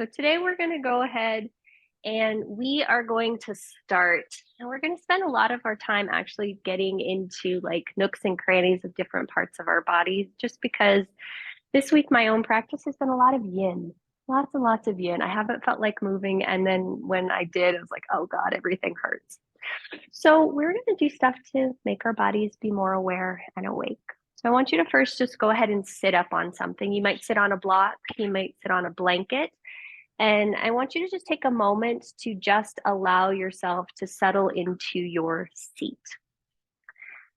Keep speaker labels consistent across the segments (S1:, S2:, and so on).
S1: So today we're going to go ahead and we are going to start, and we're going to spend a lot of our time actually getting into like nooks and crannies of different parts of our bodies, just because this week my own practice has been a lot of yin, lots and lots of yin. I haven't felt like moving. And then when I did, it was like, oh God, everything hurts. So we're going to do stuff to make our bodies be more aware and awake. So I want you to first just go ahead and sit up on something. You might sit on a block, you might sit on a blanket. And I want you to just take a moment to just allow yourself to settle into your seat.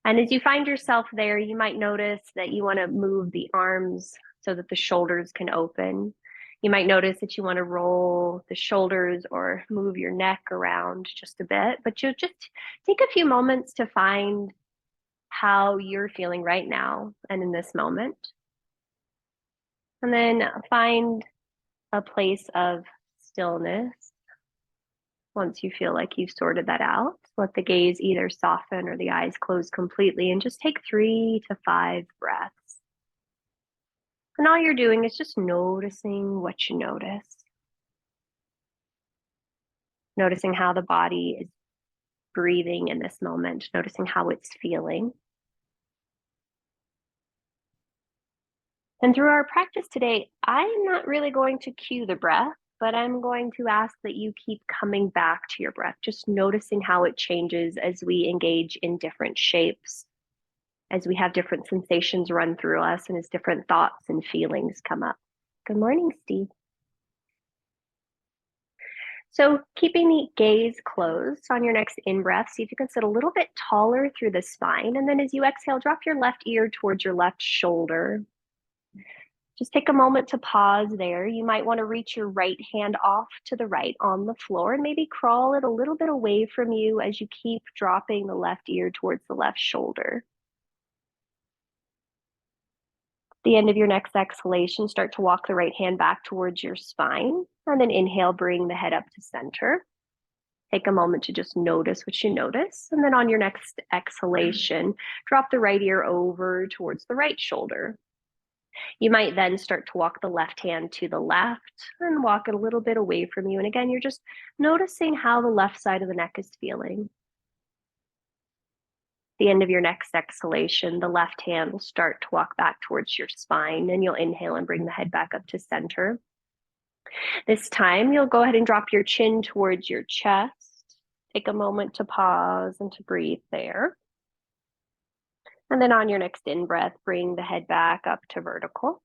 S1: And as you find yourself there, you might notice that you want to move the arms so that the shoulders can open. You might notice that you want to roll the shoulders or move your neck around just a bit, but you'll just take a few moments to find how you're feeling right now and in this moment. And then find a place of stillness. Once you feel like you've sorted that out, let the gaze either soften or the eyes close completely and just take 3 to 5 breaths. And all you're doing is just noticing what you notice. Noticing how the body is breathing in this moment, noticing how it's feeling. And through our practice today, I'm not really going to cue the breath, but I'm going to ask that you keep coming back to your breath, just noticing how it changes as we engage in different shapes, as we have different sensations run through us, and as different thoughts and feelings come up. Good morning, Steve. So keeping the gaze closed on your next in-breath, see if you can sit a little bit taller through the spine. And then as you exhale, drop your left ear towards your left shoulder. Just take a moment to pause there. You might want to reach your right hand off to the right on the floor and maybe crawl it a little bit away from you as you keep dropping the left ear towards the left shoulder. At the end of your next exhalation, start to walk the right hand back towards your spine, and then inhale, bring the head up to center. Take a moment to just notice what you notice. And then on your next exhalation, drop the right ear over towards the right shoulder. You might then start to walk the left hand to the left and walk it a little bit away from you. And again, you're just noticing how the left side of the neck is feeling. At the end of your next exhalation, the left hand will start to walk back towards your spine, and you'll inhale and bring the head back up to center. This time, you'll go ahead and drop your chin towards your chest. Take a moment to pause and to breathe there. And then on your next in-breath, bring the head back up to vertical.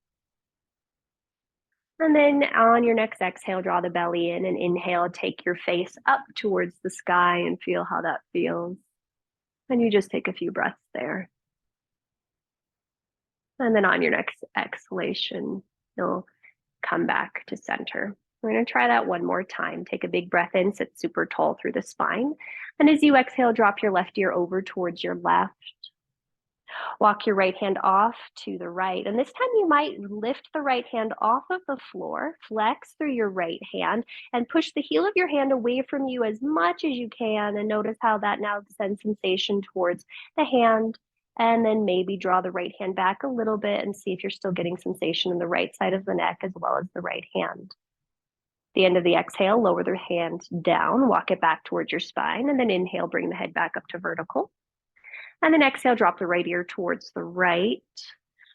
S1: And then on your next exhale, draw the belly in and inhale, take your face up towards the sky and feel how that feels. And you just take a few breaths there. And then on your next exhalation, you'll come back to center. We're going to try that one more time. Take a big breath in, sit super tall through the spine. And as you exhale, drop your left ear over towards your left. Walk your right hand off to the right. And this time you might lift the right hand off of the floor, flex through your right hand, and push the heel of your hand away from you as much as you can. And notice how that now sends sensation towards the hand. And then maybe draw the right hand back a little bit and see if you're still getting sensation in the right side of the neck as well as the right hand. At the end of the exhale, lower the hand down, walk it back towards your spine, and then inhale, bring the head back up to vertical. And then exhale, drop the right ear towards the right.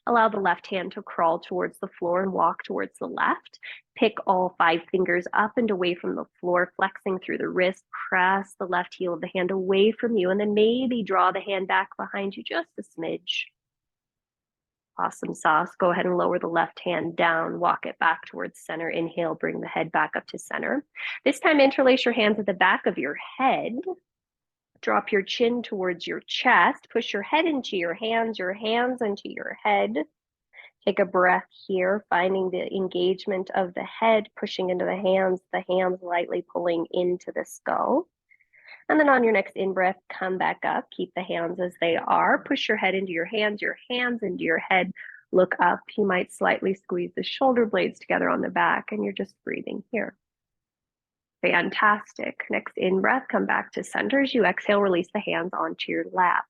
S1: Allow the left hand to crawl towards the floor and walk towards the left. Pick all 5 fingers up and away from the floor, flexing through the wrist. Press the left heel of the hand away from you, and then maybe draw the hand back behind you just a smidge. Awesome sauce. Go ahead and lower the left hand down, walk it back towards center. Inhale, bring the head back up to center. This time, interlace your hands at the back of your head. Drop your chin towards your chest. Push your head into your hands into your head. Take a breath here, finding the engagement of the head, pushing into the hands lightly pulling into the skull. And then on your next in-breath, come back up. Keep the hands as they are. Push your head into your hands into your head. Look up. You might slightly squeeze the shoulder blades together on the back, and you're just breathing here. Fantastic. Next in-breath, come back to center. As you exhale, release the hands onto your lap.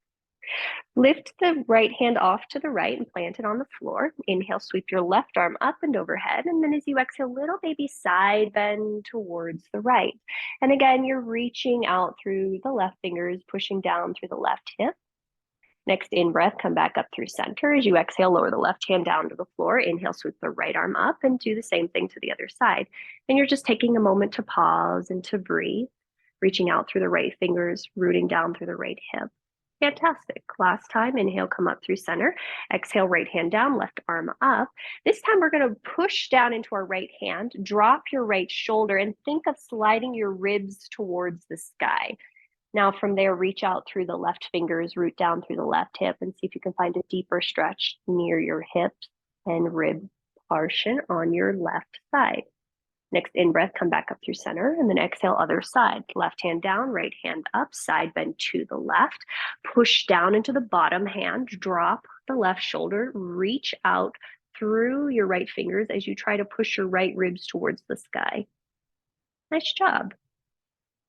S1: Lift the right hand off to the right and plant it on the floor. Inhale, sweep your left arm up and overhead. And then as you exhale, little baby side bend towards the right. And again, you're reaching out through the left fingers, pushing down through the left hip. Next in-breath, come back up through center. As you exhale, lower the left hand down to the floor. Inhale, sweep the right arm up and do the same thing to the other side. And you're just taking a moment to pause and to breathe, reaching out through the right fingers, rooting down through the right hip. Fantastic. Last time, inhale, come up through center. Exhale, right hand down, left arm up. This time we're going to push down into our right hand, drop your right shoulder, and think of sliding your ribs towards the sky. Now from there, reach out through the left fingers, root down through the left hip, and see if you can find a deeper stretch near your hips and rib portion on your left side. Next in-breath, come back up through center, and then exhale, other side. Left hand down, right hand up, side bend to the left. Push down into the bottom hand, drop the left shoulder, reach out through your right fingers as you try to push your right ribs towards the sky. Nice job.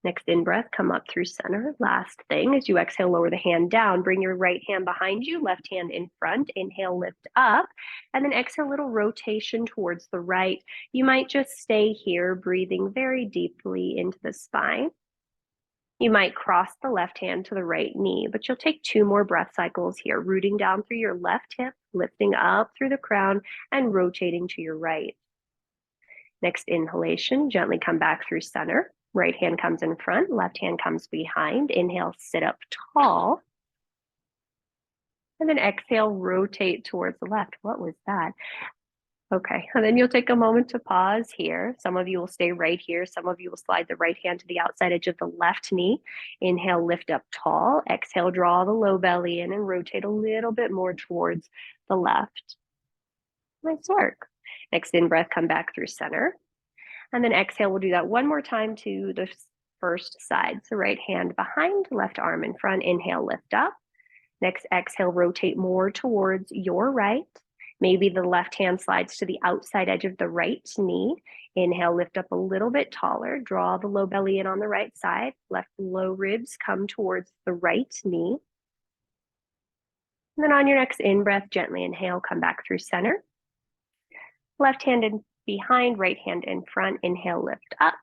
S1: Next in-breath, come up through center. Last thing, as you exhale, lower the hand down. Bring your right hand behind you, left hand in front. Inhale, lift up. And then exhale, little rotation towards the right. You might just stay here, breathing very deeply into the spine. You might cross the left hand to the right knee, but you'll take 2 more breath cycles here, rooting down through your left hip, lifting up through the crown, and rotating to your right. Next inhalation, gently come back through center. Right hand comes in front, left hand comes behind. Inhale, sit up tall. And then exhale, rotate towards the left. What was that? Okay, and then you'll take a moment to pause here. Some of you will stay right here. Some of you will slide the right hand to the outside edge of the left knee. Inhale, lift up tall. Exhale, draw the low belly in and rotate a little bit more towards the left. Nice work. Next in-breath, come back through center. And then exhale, we'll do that one more time to the first side. So right hand behind, left arm in front. Inhale, lift up. Next exhale, rotate more towards your right. Maybe the left hand slides to the outside edge of the right knee. Inhale, lift up a little bit taller. Draw the low belly in on the right side. Left low ribs come towards the right knee. And then on your next in-breath, gently inhale, come back through center. Left hand in behind, right hand in front. Inhale, lift up.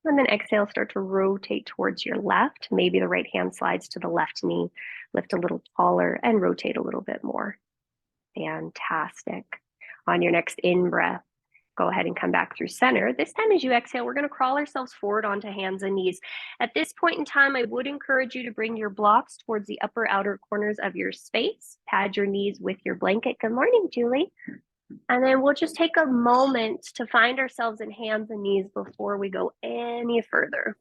S1: And then exhale, start to rotate towards your left. Maybe the right hand slides to the left knee. Lift a little taller and rotate a little bit more. Fantastic. On your next in-breath, go ahead and come back through center. This time as you exhale, we're going to crawl ourselves forward onto hands and knees. At this point in time, I would encourage you to bring your blocks towards the upper outer corners of your space. Pad your knees with your blanket. Good morning, Julie. And then we'll just take a moment to find ourselves in hands and knees before we go any further.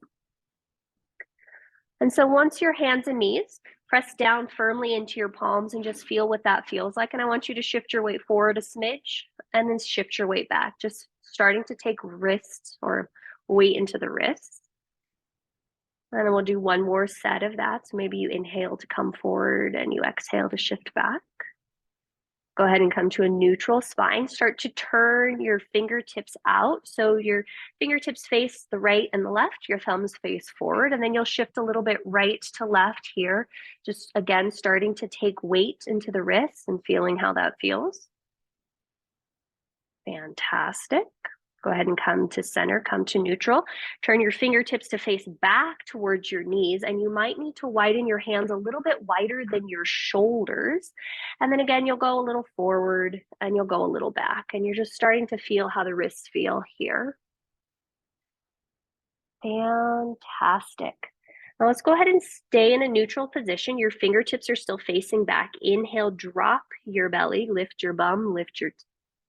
S1: And so once your hands and knees, press down firmly into your palms and just feel what that feels like. And I want you to shift your weight forward a smidge and then shift your weight back, just starting to take wrists or weight into the wrists. And then we'll do one more set of that. So maybe you inhale to come forward and you exhale to shift back. Go ahead and come to a neutral spine. Start to turn your fingertips out. So your fingertips face the right and the left, your thumbs face forward, and then you'll shift a little bit right to left here. Just again, starting to take weight into the wrists and feeling how that feels. Fantastic. Go ahead and come to center, come to neutral. Turn your fingertips to face back towards your knees, and you might need to widen your hands a little bit wider than your shoulders. And then again, you'll go a little forward and you'll go a little back, and you're just starting to feel how the wrists feel here. Fantastic. Now let's go ahead and stay in a neutral position. Your fingertips are still facing back. Inhale, drop your belly, lift your bum, lift your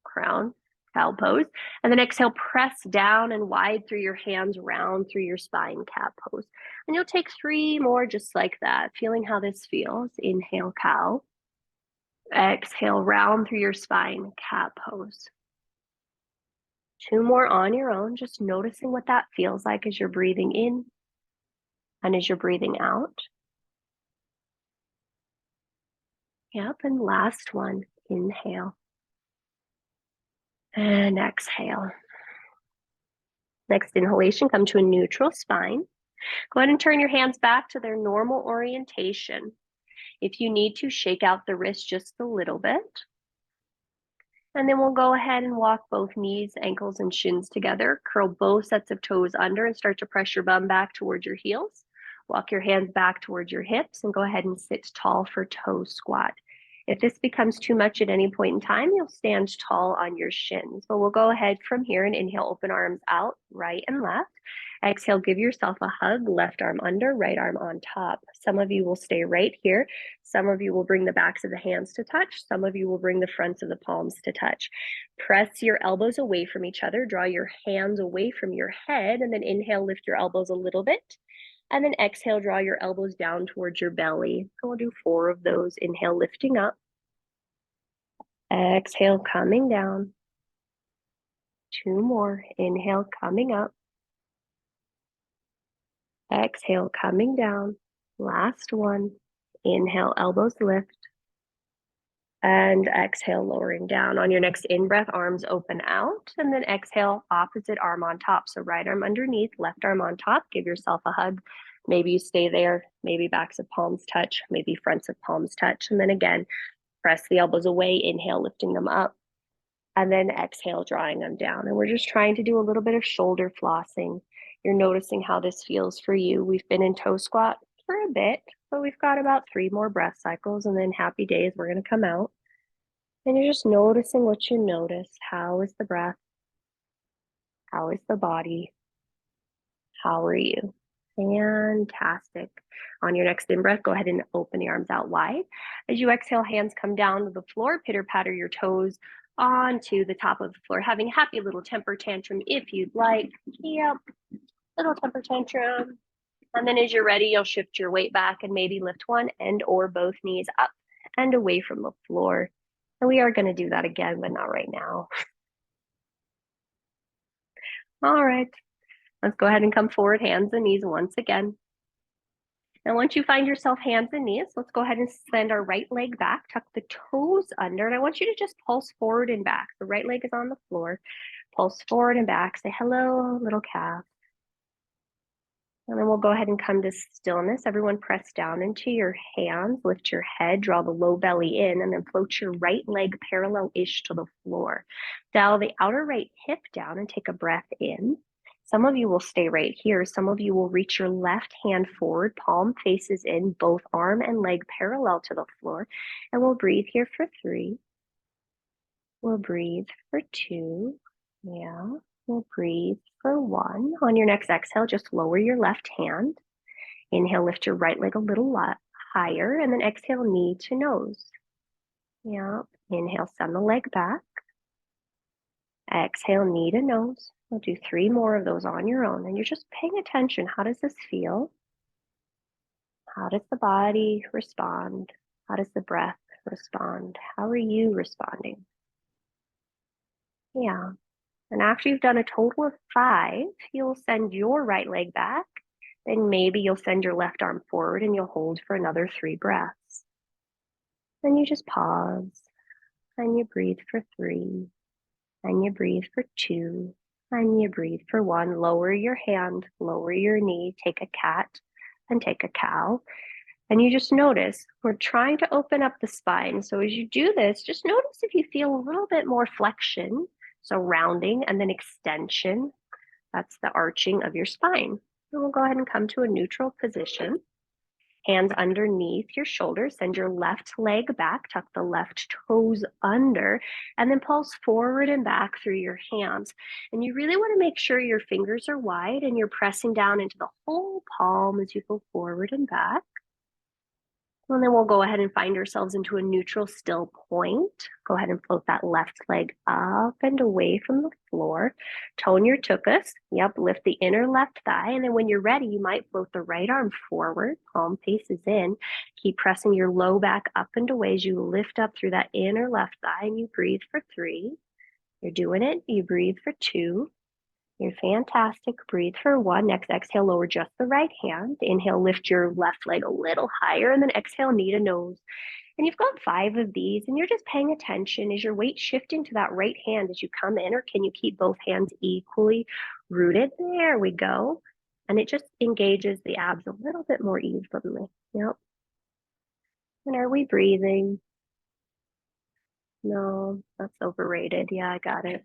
S1: crown. Cow pose. And then exhale, press down and wide through your hands, round through your spine, cat pose. And you'll take 3 more just like that, feeling how this feels. Inhale, cow. Exhale, round through your spine, cat pose. 2 more on your own, just noticing what that feels like as you're breathing in and as you're breathing out. Yep, and last one, inhale. And exhale. Next inhalation, come to a neutral spine. Go ahead and turn your hands back to their normal orientation. If you need to, shake out the wrist just a little bit. And then we'll go ahead and walk both knees, ankles, and shins together. Curl both sets of toes under and start to press your bum back towards your heels. Walk your hands back towards your hips and go ahead and sit tall for toe squat. If this becomes too much at any point in time, you'll stand tall on your shins. But we'll go ahead from here and inhale, open arms out, right and left. Exhale, give yourself a hug, left arm under, right arm on top. Some of you will stay right here. Some of you will bring the backs of the hands to touch. Some of you will bring the fronts of the palms to touch. Press your elbows away from each other. Draw your hands away from your head, and then inhale, lift your elbows a little bit. And then exhale, draw your elbows down towards your belly. So we'll do 4 of those. Inhale, lifting up. Exhale, coming down. 2 more. Inhale, coming up. Exhale, coming down. Last one. Inhale, elbows lift. And exhale, lowering down. On your next in-breath, arms open out. And then exhale, opposite arm on top. So right arm underneath, left arm on top. Give yourself a hug. Maybe you stay there. Maybe backs of palms touch. Maybe fronts of palms touch. And then again, press the elbows away. Inhale, lifting them up. And then exhale, drawing them down. And we're just trying to do a little bit of shoulder flossing. You're noticing how this feels for you. We've been in toe squat for a bit, but we've got about 3 more breath cycles, and then happy days, we're going to come out. And you're just noticing what you notice. How is the breath? How is the body? How are you? Fantastic. On your next in-breath, go ahead and open the arms out wide. As you exhale, hands come down to the floor. Pitter-patter your toes onto the top of the floor, having a happy little temper tantrum if you'd like. Yep, little temper tantrum. And then as you're ready, you'll shift your weight back and maybe lift one and or both knees up and away from the floor. And we are going to do that again, but not right now. All right, let's go ahead and come forward, hands and knees once again. And once you find yourself hands and knees, let's go ahead and send our right leg back, tuck the toes under, and I want you to just pulse forward and back. The right leg is on the floor. Pulse forward and back. Say hello, little calf. And then we'll go ahead and come to stillness. Everyone press down into your hands, lift your head, draw the low belly in, and then float your right leg parallel-ish to the floor. Dial the outer right hip down and take a breath in. Some of you will stay right here. Some of you will reach your left hand forward, palm faces in, both arm and leg parallel to the floor. And we'll breathe here for 3. We'll breathe for 2. Yeah. We'll breathe for 1. On your next exhale, just lower your left hand. Inhale, lift your right leg a little higher, and then exhale, knee to nose. Yeah. Inhale, send the leg back. Exhale, knee to nose. We'll do 3 more of those on your own, and you're just paying attention. How does this feel? How does the body respond? How does the breath respond? How are you responding? Yeah. And after you've done a total of 5, you'll send your right leg back. Then maybe you'll send your left arm forward and you'll hold for another 3 breaths. Then you just pause and you breathe for 3, and you breathe for 2, and you breathe for 1. Lower your hand, lower your knee, take a cat and take a cow. And you just notice, we're trying to open up the spine. So as you do this, just notice if you feel a little bit more flexion. So rounding and then extension, that's the arching of your spine. And we'll go ahead and come to a neutral position. Hands underneath your shoulders, send your left leg back, tuck the left toes under, and then pulse forward and back through your hands. And you really want to make sure your fingers are wide and you're pressing down into the whole palm as you go forward and back. And then we'll go ahead and find ourselves into a neutral still point. Go ahead and float that left leg up and away from the floor. Tone your tuchus. Yep, lift the inner left thigh. And then when you're ready, you might float the right arm forward. Palm faces in. Keep pressing your low back up and away as you lift up through that inner left thigh, and you breathe for 3. You're doing it. You breathe for 2. You're fantastic. Breathe for 1. Next exhale, lower just the right hand. Inhale, lift your left leg a little higher, and then exhale, knee to nose. And you've got 5 of these, and you're just paying attention. Is your weight shifting to that right hand as you come in, or can you keep both hands equally rooted? There we go. And it just engages the abs a little bit more evenly. Yep. And are we breathing? No, that's overrated. Yeah, I got it.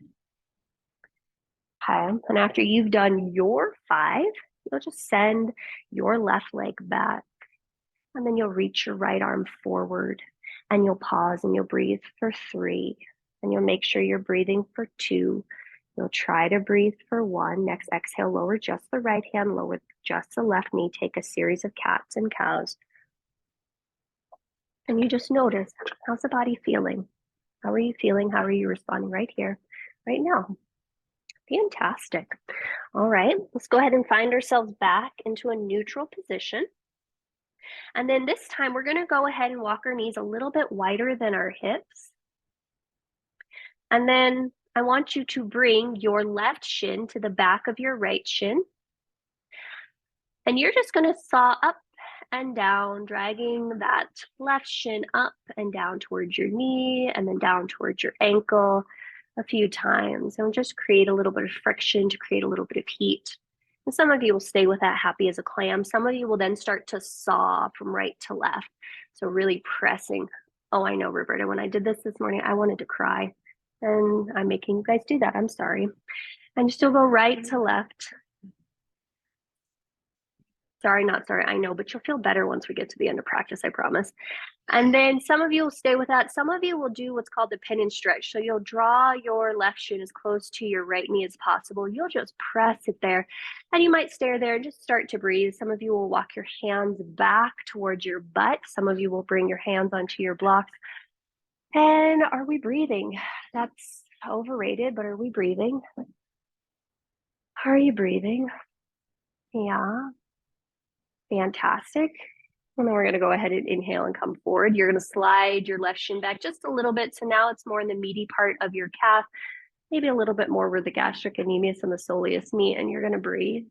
S1: Okay. And after you've done your 5, you'll just send your left leg back. And then you'll reach your right arm forward and you'll pause and you'll breathe for 3. And you'll make sure you're breathing for 2. You'll try to breathe for 1. Next exhale, lower just the right hand, lower just the left knee. Take a series of cats and cows. And you just notice, how's the body feeling? How are you feeling? How are you responding right here, right now? Fantastic. All right, let's go ahead and find ourselves back into a neutral position. And then this time we're going to go ahead and walk our knees a little bit wider than our hips. And then I want you to bring your left shin to the back of your right shin. And you're just going to saw up and down, dragging that left shin up and down towards your knee and then down towards your ankle a few times. And just create a little bit of friction to create a little bit of heat. And some of you will stay with that happy as a clam. Some of you will then start to saw from right to left. So really pressing. Oh, I know, Roberta, when I did this morning, I wanted to cry. And I'm making you guys do that. I'm sorry. And still go right to left. Sorry, not sorry. I know, but you'll feel better once we get to the end of practice, I promise. And then some of you will stay with that. Some of you will do what's called the pin and stretch. So you'll draw your left shin as close to your right knee as possible. You'll just press it there. And you might stay there and just start to breathe. Some of you will walk your hands back towards your butt. Some of you will bring your hands onto your blocks. And are we breathing? That's overrated, but are we breathing? Are you breathing? Yeah. Fantastic. And then we're going to go ahead and inhale and come forward. You're going to slide your left shin back just a little bit. So now it's more in the meaty part of your calf, maybe a little bit more where the gastric anemus and the soleus meet. And you're going to breathe.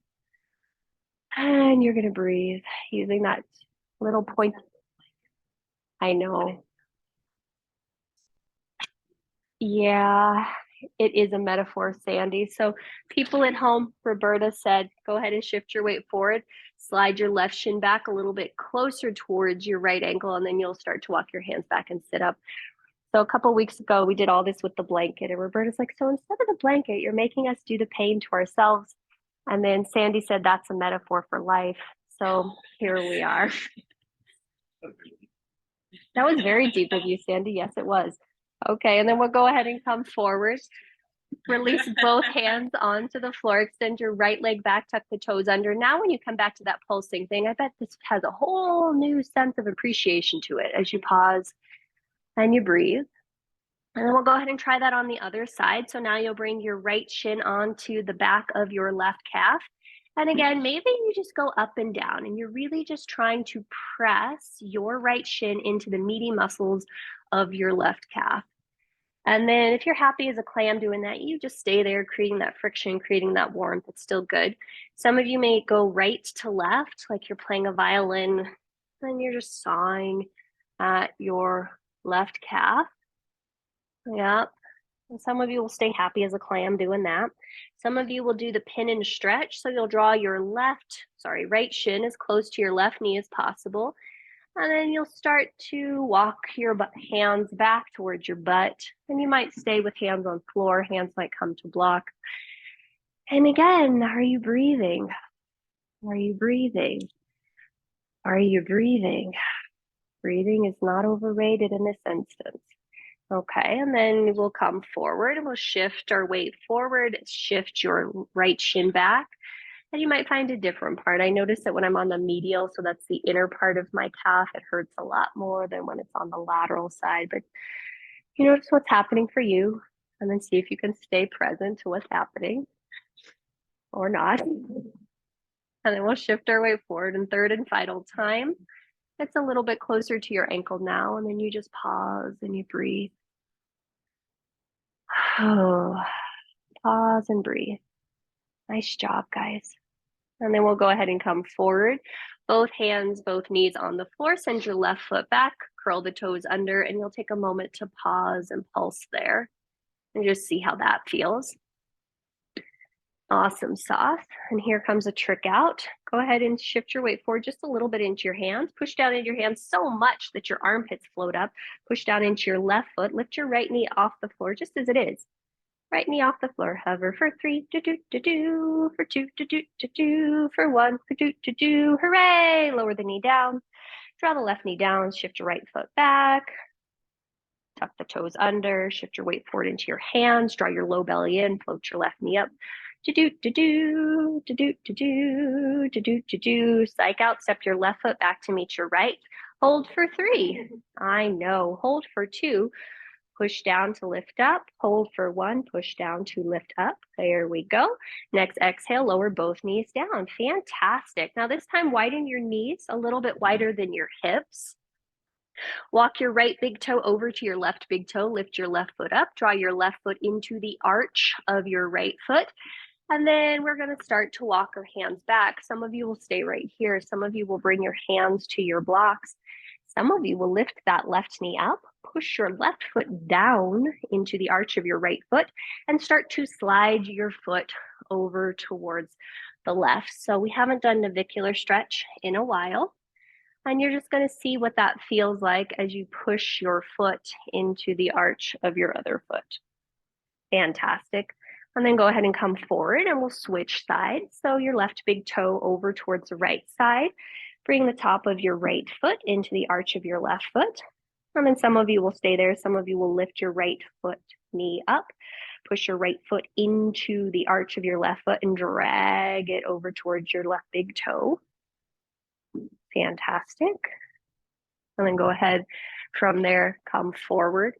S1: And you're going to breathe using that little point. I know. Yeah, it is a metaphor, Sandy. So people at home, Roberta said, go ahead and shift your weight forward. Slide your left shin back a little bit closer towards your right ankle, and then you'll start to walk your hands back and sit up. So a couple weeks ago, we did all this with the blanket, and Roberta's like, so instead of the blanket, you're making us do the pain to ourselves. And then Sandy said, that's a metaphor for life. So here we are. That was very deep of you, Sandy. Yes, it was. Okay, and then we'll go ahead and come forward. Release both hands onto the floor. Extend your right leg back, tuck the toes under. Now when you come back to that pulsing thing, I bet this has a whole new sense of appreciation to it as you pause and you breathe. And then we'll go ahead and try that on the other side. So now you'll bring your right shin onto the back of your left calf. And again, maybe you just go up and down and you're really just trying to press your right shin into the meaty muscles of your left calf. And then if you're happy as a clam doing that, you just stay there, creating that friction, creating that warmth. It's still good. Some of you may go right to left, like you're playing a violin, and you're just sawing at your left calf. Yep. And some of you will stay happy as a clam doing that. Some of you will do the pin and stretch. So you'll draw your right shin as close to your left knee as possible. And then you'll start to walk your hands back towards your butt. And you might stay with hands on floor. Hands might come to block. And again, are you breathing? Are you breathing? Are you breathing? Breathing is not overrated in this instance. Okay, and then we'll come forward and we'll shift our weight forward, shift your right shin back. And you might find a different part. I notice that when I'm on the medial, so that's the inner part of my calf, it hurts a lot more than when it's on the lateral side. But you notice what's happening for you and then see if you can stay present to what's happening or not. And then we'll shift our way forward. And third and final time, it's a little bit closer to your ankle now. And then you just pause and you breathe. Oh, pause and breathe. Nice job, guys. And then we'll go ahead and come forward. Both hands, both knees on the floor. Send your left foot back, curl the toes under, and you'll take a moment to pause and pulse there and just see how that feels. Awesome sauce. And here comes a trick out. Go ahead and shift your weight forward just a little bit into your hands. Push down into your hands so much that your armpits float up. Push down into your left foot. Lift your right knee off the floor just as it is. Right knee off the floor. Hover for 3, do, for 2, do, for 1, do. Hooray! Lower the knee down. Draw the left knee down. Shift your right foot back. Tuck the toes under. Shift your weight forward into your hands. Draw your low belly in. Float your left knee up. Psych out. Step your left foot back to meet your right. Hold for 3. I know. Hold for 2. Push down to lift up, hold for 1, push down to lift up. There we go. Next exhale, lower both knees down. Fantastic. Now this time, widen your knees a little bit wider than your hips. Walk your right big toe over to your left big toe. Lift your left foot up. Draw your left foot into the arch of your right foot. And then we're going to start to walk our hands back. Some of you will stay right here. Some of you will bring your hands to your blocks. Some of you will lift that left knee up, push your left foot down into the arch of your right foot, and start to slide your foot over towards the left. So we haven't done navicular stretch in a while. And you're just going to see what that feels like as you push your foot into the arch of your other foot. Fantastic. And then go ahead and come forward and we'll switch sides. So your left big toe over towards the right side. Bring the top of your right foot into the arch of your left foot. And then some of you will stay there. Some of you will lift your right foot knee up. Push your right foot into the arch of your left foot and drag it over towards your left big toe. Fantastic. And then go ahead from there, come forward.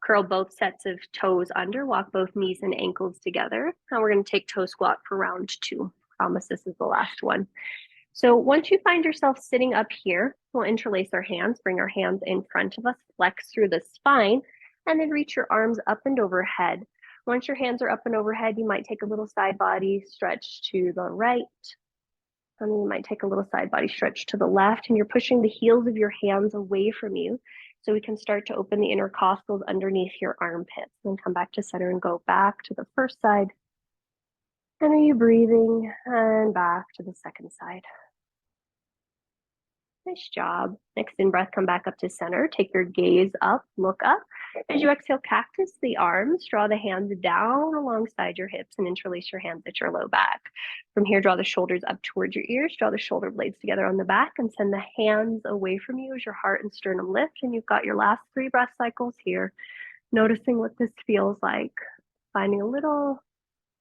S1: Curl both sets of toes under, walk both knees and ankles together. Now we're going to take toe squat for round 2. Promise this is the last one. So once you find yourself sitting up here, we'll interlace our hands, bring our hands in front of us, flex through the spine, and then reach your arms up and overhead. Once your hands are up and overhead, you might take a little side body stretch to the right. And then you might take a little side body stretch to the left, and you're pushing the heels of your hands away from you so we can start to open the intercostals underneath your armpits. Then come back to center and go back to the first side. And are you breathing? And back to the second side. Nice job. Next in breath, come back up to center. Take your gaze up, look up. As you exhale, cactus the arms, draw the hands down alongside your hips and interlace your hands at your low back. From here, draw the shoulders up towards your ears, draw the shoulder blades together on the back and send the hands away from you as your heart and sternum lift. And you've got your last 3 breath cycles here. Noticing what this feels like, finding a little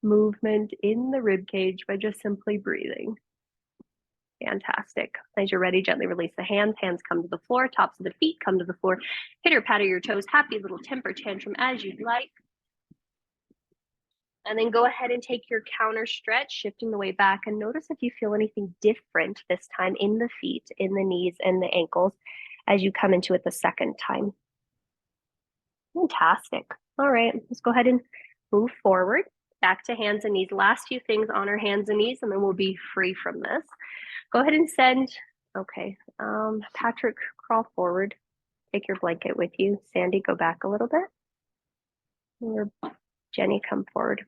S1: movement in the rib cage by just simply breathing. Fantastic. As you're ready, gently release the hands. Hands come to the floor. Tops of the feet come to the floor. Pitter patter your toes. Happy little temper tantrum as you'd like. And then go ahead and take your counter stretch, shifting the weight back. And notice if you feel anything different this time in the feet, in the knees, and the ankles as you come into it the second time. Fantastic. All right, let's go ahead and move forward. Back to hands and knees. Last few things on our hands and knees, and then we'll be free from this. Go ahead and send, okay, Patrick, crawl forward. Take your blanket with you. Sandy, go back a little bit. Or Jenny, come forward.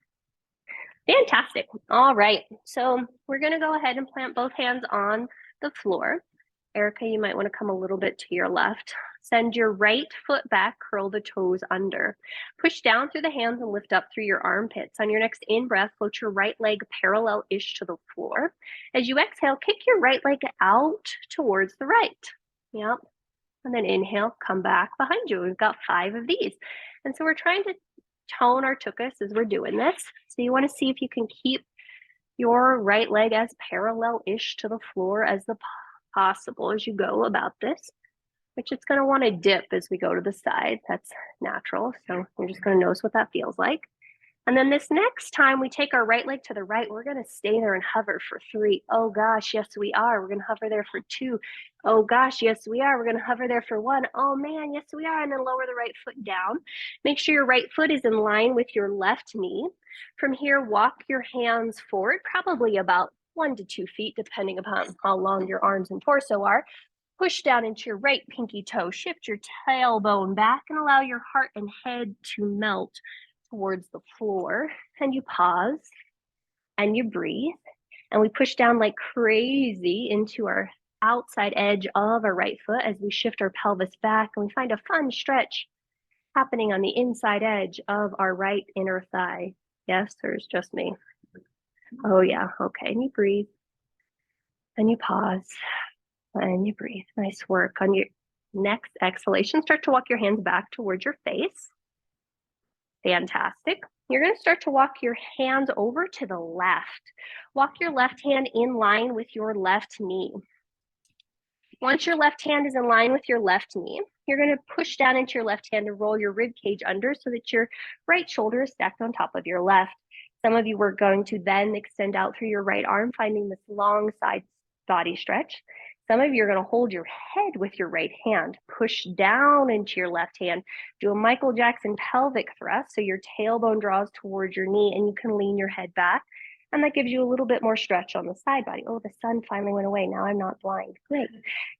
S1: Fantastic. All right, so we're gonna go ahead and plant both hands on the floor. Erica, you might wanna come a little bit to your left. Send your right foot back, curl the toes under. Push down through the hands and lift up through your armpits. On your next in-breath, float your right leg parallel-ish to the floor. As you exhale, kick your right leg out towards the right. Yep. And then inhale, come back behind you. We've got 5 of these. And so we're trying to tone our tuchus as we're doing this. So you want to see if you can keep your right leg as parallel-ish to the floor as possible as you go about this, which it's going to want to dip as we go to the side. That's natural. So you're just going to notice what that feels like. And then this next time we take our right leg to the right, we're going to stay there and hover for 3. Oh gosh, yes we are. We're going to hover there for 2. Oh gosh, yes we are. We're going to hover there for 1. Oh man, yes we are. And then lower the right foot down. Make sure your right foot is in line with your left knee. From here, walk your hands forward, probably about 1 to 2 feet, depending upon how long your arms and torso are. Push down into your right pinky toe, shift your tailbone back and allow your heart and head to melt towards the floor. And you pause and you breathe. And we push down like crazy into our outside edge of our right foot as we shift our pelvis back, and we find a fun stretch happening on the inside edge of our right inner thigh. Yes, or it's just me? Oh yeah, okay, and you breathe, and you pause, and you breathe. Nice work. On your next exhalation, start to walk your hands back towards your face. Fantastic. You're going to start to walk your hands over to the left. Walk your left hand in line with your left knee. Once your left hand is in line with your left knee, you're going to push down into your left hand and roll your rib cage under so that your right shoulder is stacked on top of your left. Some of you are going to then extend out through your right arm, finding this long side body stretch. Some of you are going to hold your head with your right hand, push down into your left hand, do a Michael Jackson pelvic thrust, so your tailbone draws towards your knee and you can lean your head back. And that gives you a little bit more stretch on the side body. Oh, the sun finally went away. Now I'm not blind. Great.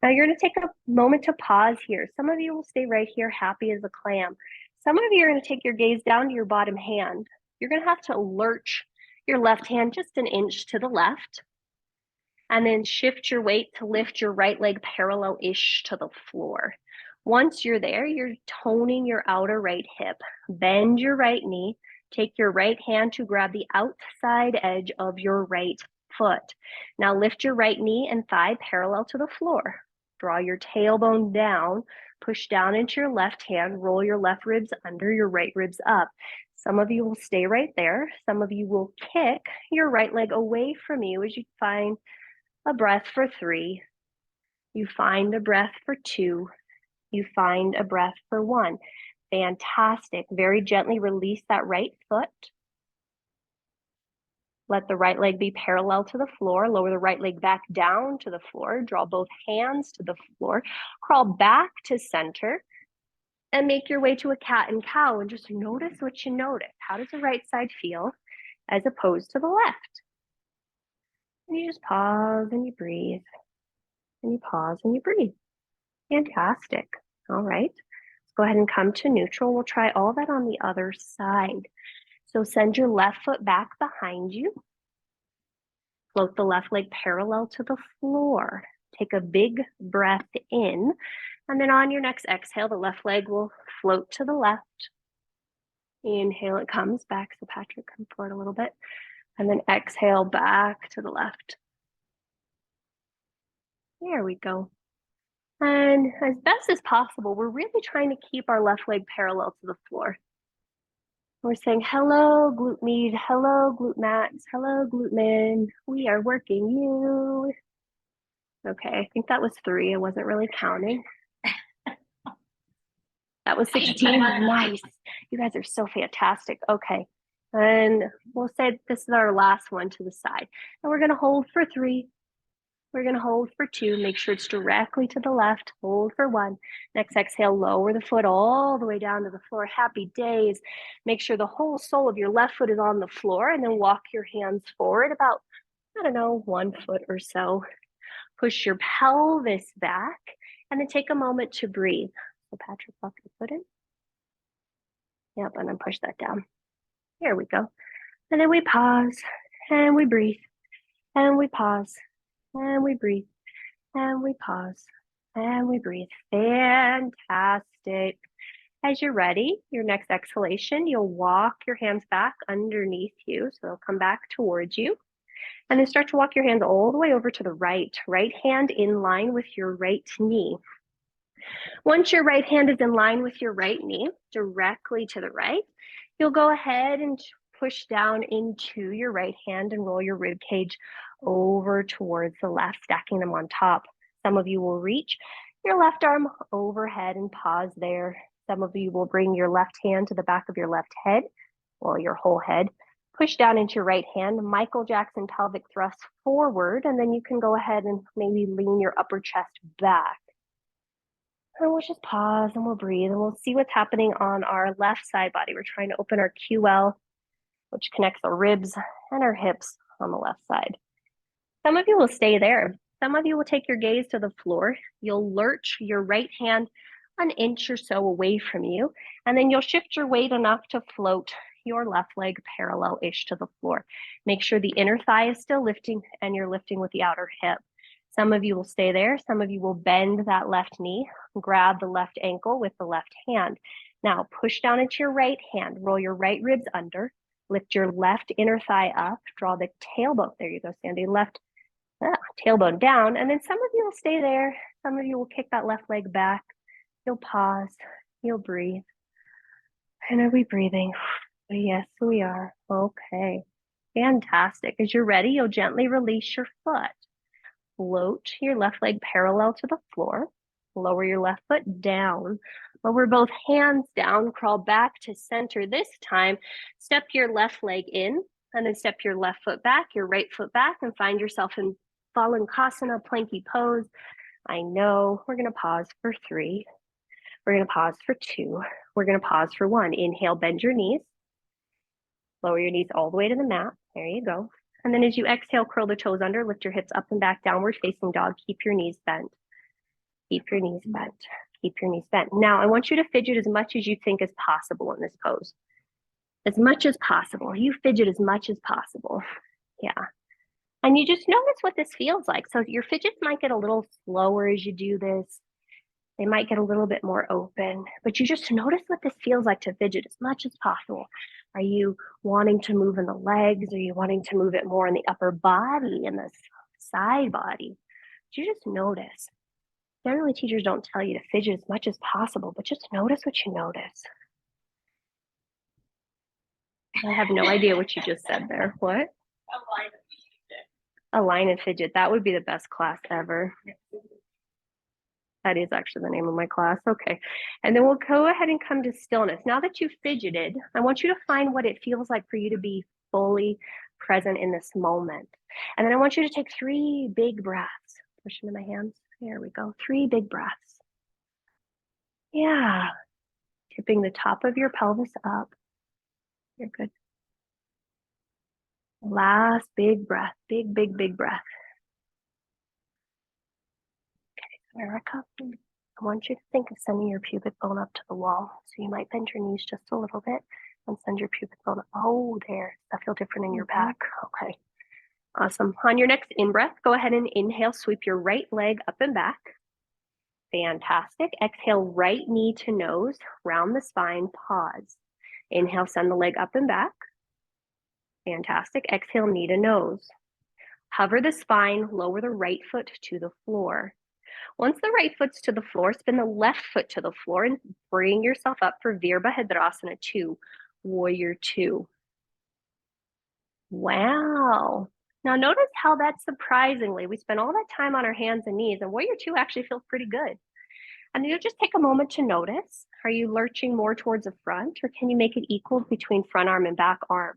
S1: Now you're going to take a moment to pause here. Some of you will stay right here, happy as a clam. Some of you are going to take your gaze down to your bottom hand. You're going to have to lurch your left hand just an inch to the left, and then shift your weight to lift your right leg parallel-ish to the floor. Once you're there, you're toning your outer right hip. Bend your right knee. Take your right hand to grab the outside edge of your right foot. Now lift your right knee and thigh parallel to the floor. Draw your tailbone down, push down into your left hand, roll your left ribs under, your right ribs up. Some of you will stay right there. Some of you will kick your right leg away from you as you find a breath for 3. You find a breath for 2. You find a breath for 1. Fantastic. Very gently release that right foot. Let the right leg be parallel to the floor. Lower the right leg back down to the floor. Draw both hands to the floor. Crawl back to center and make your way to a cat and cow, and just notice what you notice. How does the right side feel as opposed to the left? And you just pause and you breathe. And you pause and you breathe. Fantastic. All right. Go ahead and come to neutral. We'll try all that on the other side. So send your left foot back behind you. Float the left leg parallel to the floor. Take a big breath in. And then on your next exhale, the left leg will float to the left. Inhale, it comes back. So Patrick, come forward a little bit. And then exhale back to the left. There we go. And as best as possible, we're really trying to keep our left leg parallel to the floor. We're saying, hello, glute med, hello, glute max, hello, glute min. We are working you. Okay, I think that was 3. I wasn't really counting. That was 16. Nice. You guys are so fantastic. Okay, and we'll say this is our last one to the side. And we're going to hold for 3. We're going to hold for 2. Make sure it's directly to the left. Hold for 1. Next exhale, lower the foot all the way down to the floor. Happy days. Make sure the whole sole of your left foot is on the floor, and then walk your hands forward about, 1 foot or so. Push your pelvis back, and then take a moment to breathe. So Patrick, walk your foot in. Yep, and then push that down. Here we go. And then we pause, and we breathe, and we pause. And we breathe, and we pause, and we breathe. Fantastic. As you're ready, your next exhalation, you'll walk your hands back underneath you. So they'll come back towards you. And then start to walk your hands all the way over to the right. Right hand in line with your right knee. Once your right hand is in line with your right knee, directly to the right, you'll go ahead and push down into your right hand and roll your rib cage over towards the left, stacking them on top. Some of you will reach your left arm overhead and pause there. Some of you will bring your left hand to the back of your left head, well, your whole head. Push down into your right hand, Michael Jackson pelvic thrust forward, and then you can go ahead and maybe lean your upper chest back. And we'll just pause and we'll breathe and we'll see what's happening on our left side body. We're trying to open our QL, which connects our ribs and our hips on the left side. Some of you will stay there. Some of you will take your gaze to the floor. You'll lurch your right hand an inch or so away from you, and then you'll shift your weight enough to float your left leg parallel-ish to the floor. Make sure the inner thigh is still lifting and you're lifting with the outer hip. Some of you will stay there. Some of you will bend that left knee, grab the left ankle with the left hand. Now push down into your right hand, roll your right ribs under, lift your left inner thigh up, draw the tailbone. There you go, Sandy. Left tailbone down. And then some of you will stay there. Some of you will kick that left leg back. You'll pause. You'll breathe. And are we breathing? Yes, we are. Okay. Fantastic. As you're ready, you'll gently release your foot. Float your left leg parallel to the floor. Lower your left foot down. Lower both hands down. Crawl back to center this time. Step your left leg in and then step your left foot back, your right foot back, and find yourself in Balangasana, planky pose. I know. We're going to pause for 3. We're going to pause for 2. We're going to pause for 1. Inhale, bend your knees. Lower your knees all the way to the mat. There you go. And then as you exhale, curl the toes under, lift your hips up and back, downward facing dog. Keep your knees bent. Keep your knees bent. Keep your knees bent. Now, I want you to fidget as much as you think is possible in this pose. As much as possible. You fidget as much as possible. Yeah. And you just notice what this feels like. So your fidgets might get a little slower as you do this. They might get a little bit more open, but you just notice what this feels like to fidget as much as possible. Are you wanting to move in the legs? Are you wanting to move it more in the upper body and the side body? You just notice. Generally, teachers don't tell you to fidget as much as possible, but just notice what you notice. I have no idea what you just said there. What? A line and fidget. That would be the best class ever. That is actually the name of my class. Okay. And then we'll go ahead and come to stillness. Now that you've fidgeted, I want you to find what it feels like for you to be fully present in this moment. And then I want you to take 3 big breaths. Push into my hands. There we go. 3 big breaths. Yeah. Tipping the top of your pelvis up. You're good. Last big breath. Big, big, big breath. Erica, I want you to think of sending your pubic bone up to the wall. So you might bend your knees just a little bit and send your pubic bone up. Oh, there. Does that feel different in your back? Okay. Awesome. On your next in-breath, go ahead and inhale. Sweep your right leg up and back. Fantastic. Exhale, right knee to nose. Round the spine. Pause. Inhale, send the leg up and back. Fantastic. Exhale, knee to nose. Hover the spine. Lower the right foot to the floor. Once the right foot's to the floor, spin the left foot to the floor and bring yourself up for Virabhadrasana 2, Warrior 2. Wow. Now notice how that surprisingly, we spend all that time on our hands and knees, and Warrior 2 actually feels pretty good. And you'll just take a moment to notice, are you lurching more towards the front, or can you make it equal between front arm and back arm?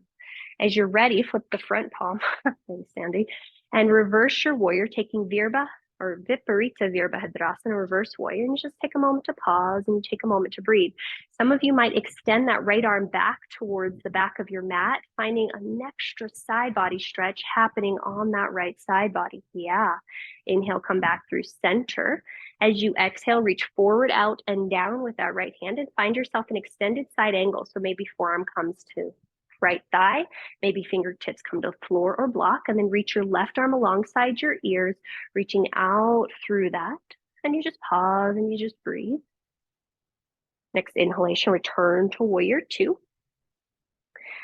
S1: As you're ready, flip the front palm, thanks Sandy, and reverse your warrior, taking Viparita Virabhadrasana, reverse warrior, and you just take a moment to pause and you take a moment to breathe. Some of you might extend that right arm back towards the back of your mat, finding an extra side body stretch happening on that right side body. Yeah. Inhale, come back through center. As you exhale, reach forward, out, and down with that right hand and find yourself an extended side angle. So maybe forearm comes to right thigh, maybe fingertips come to floor or block, and then reach your left arm alongside your ears, reaching out through that. And you just pause and you just breathe. Next inhalation, return to Warrior 2.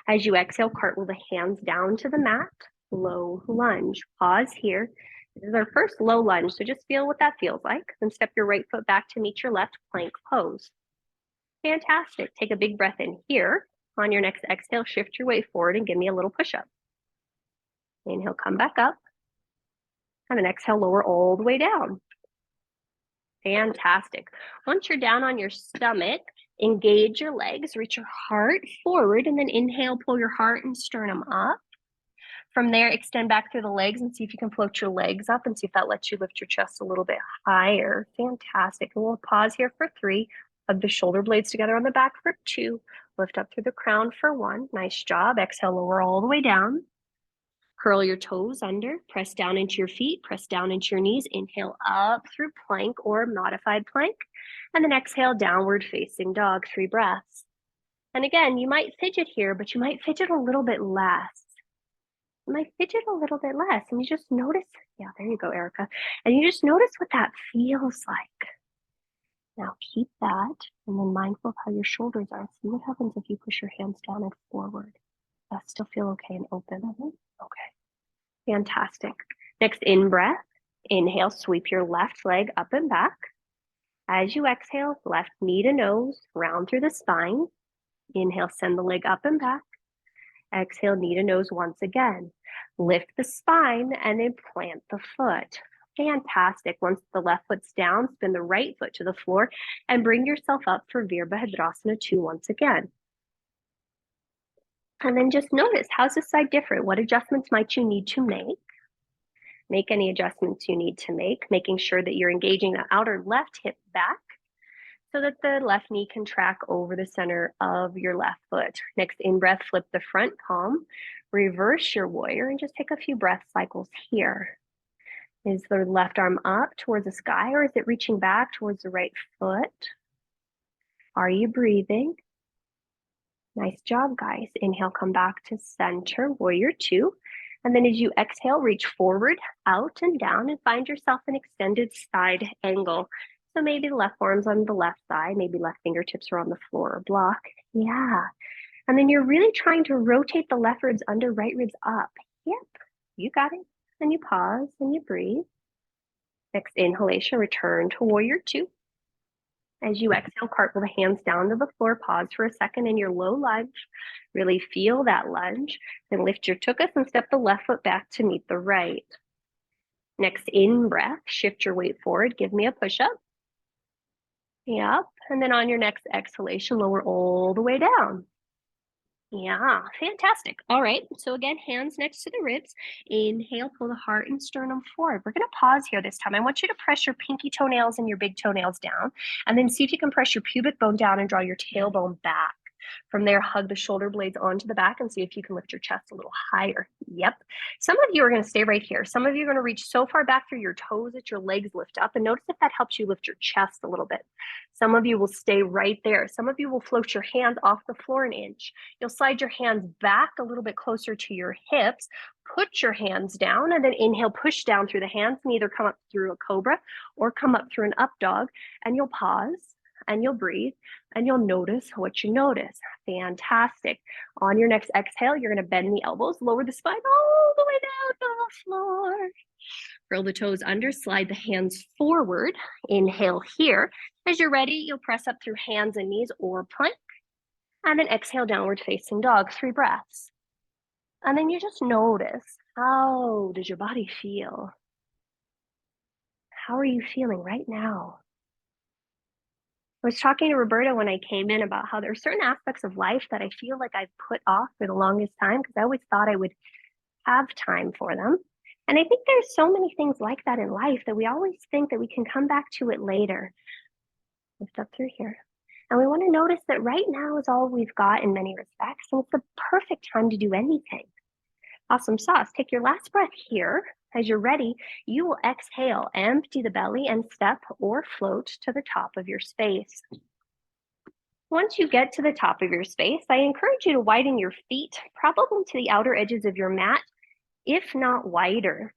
S1: As you exhale, cartwheel the hands down to the mat, low lunge. Pause here. This is our first low lunge, so just feel what that feels like. Then step your right foot back to meet your left, plank pose. Fantastic. Take a big breath in here. On your next exhale, shift your weight forward and give me a little push-up. Inhale, come back up. And then exhale, lower all the way down. Fantastic. Once you're down on your stomach, engage your legs, reach your heart forward, and then inhale, pull your heart and sternum up. From there, extend back through the legs and see if you can float your legs up and see if that lets you lift your chest a little bit higher. Fantastic. And we'll pause here for 3. Hug the shoulder blades together on the back for 2. Lift up through the crown for 1. Nice job. Exhale, lower all the way down. Curl your toes under. Press down into your feet. Press down into your knees. Inhale up through plank or modified plank. And then exhale, downward facing dog. 3 breaths. And again, you might fidget here, but you might fidget a little bit less. You might fidget a little bit less, and you just notice, yeah, there you go, Erica. And you just notice what that feels like. Now keep that, and then mindful of how your shoulders are. See what happens if you push your hands down and forward. Does that still feel okay and open? Okay, fantastic. Next in breath, inhale, sweep your left leg up and back. As you exhale, left knee to nose, round through the spine. Inhale, send the leg up and back. Exhale, knee to nose once again. Lift the spine and then plant the foot. Fantastic. Once the left foot's down, spin the right foot to the floor and bring yourself up for Virabhadrasana 2 once again. And then just notice, how's this side different? What adjustments might you need to make? Make any adjustments you need to make, making sure that you're engaging the outer left hip back so that the left knee can track over the center of your left foot. Next in breath, flip the front palm, reverse your warrior, and just take a few breath cycles here. Is the left arm up towards the sky, or is it reaching back towards the right foot? Are you breathing? Nice job, guys. Inhale, come back to center, warrior 2. And then as you exhale, reach forward, out and down, and find yourself an extended side angle. So maybe the left arm's on the left side, maybe left fingertips are on the floor or block. Yeah. And then you're really trying to rotate the left ribs under, right ribs up. Yep, you got it. And you pause and you breathe. Next inhalation, return to warrior 2. As you exhale, cartwheel the hands down to the floor, pause for a second in your low lunge. Really feel that lunge. Then lift your tuchus and step the left foot back to meet the right. Next in breath, shift your weight forward. Give me a push-up. Yep. And then on your next exhalation, lower all the way down. Yeah, fantastic. All right. So again, hands next to the ribs. Inhale, pull the heart and sternum forward. We're going to pause here this time. I want you to press your pinky toenails and your big toenails down, and then see if you can press your pubic bone down and draw your tailbone back. From there, hug the shoulder blades onto the back and see if you can lift your chest a little higher. Yep. Some of you are going to stay right here. Some of you are going to reach so far back through your toes that your legs lift up. And notice if that helps you lift your chest a little bit. Some of you will stay right there. Some of you will float your hands off the floor an inch. You'll slide your hands back a little bit closer to your hips. Put your hands down and then inhale, push down through the hands and either come up through a cobra or come up through an up dog. And you'll pause and you'll breathe and you'll notice what you notice. Fantastic. On your next exhale, you're going to bend the elbows, lower the spine all the way down to the floor. Curl the toes under, slide the hands forward. Inhale here. As you're ready, you'll press up through hands and knees or plank. And then exhale, downward facing dog, 3 breaths. And then you just notice, how does your body feel? How are you feeling right now? I was talking to Roberta when I came in about how there are certain aspects of life that I feel like I've put off for the longest time because I always thought I would have time for them. And I think there's so many things like that in life that we always think that we can come back to it later. Lift up through here. And we want to notice that right now is all we've got in many respects. And it's the perfect time to do anything. Awesome sauce. Take your last breath here. As you're ready, you will exhale, empty the belly and step or float to the top of your space. Once you get to the top of your space, I encourage you to widen your feet, probably to the outer edges of your mat, if not wider.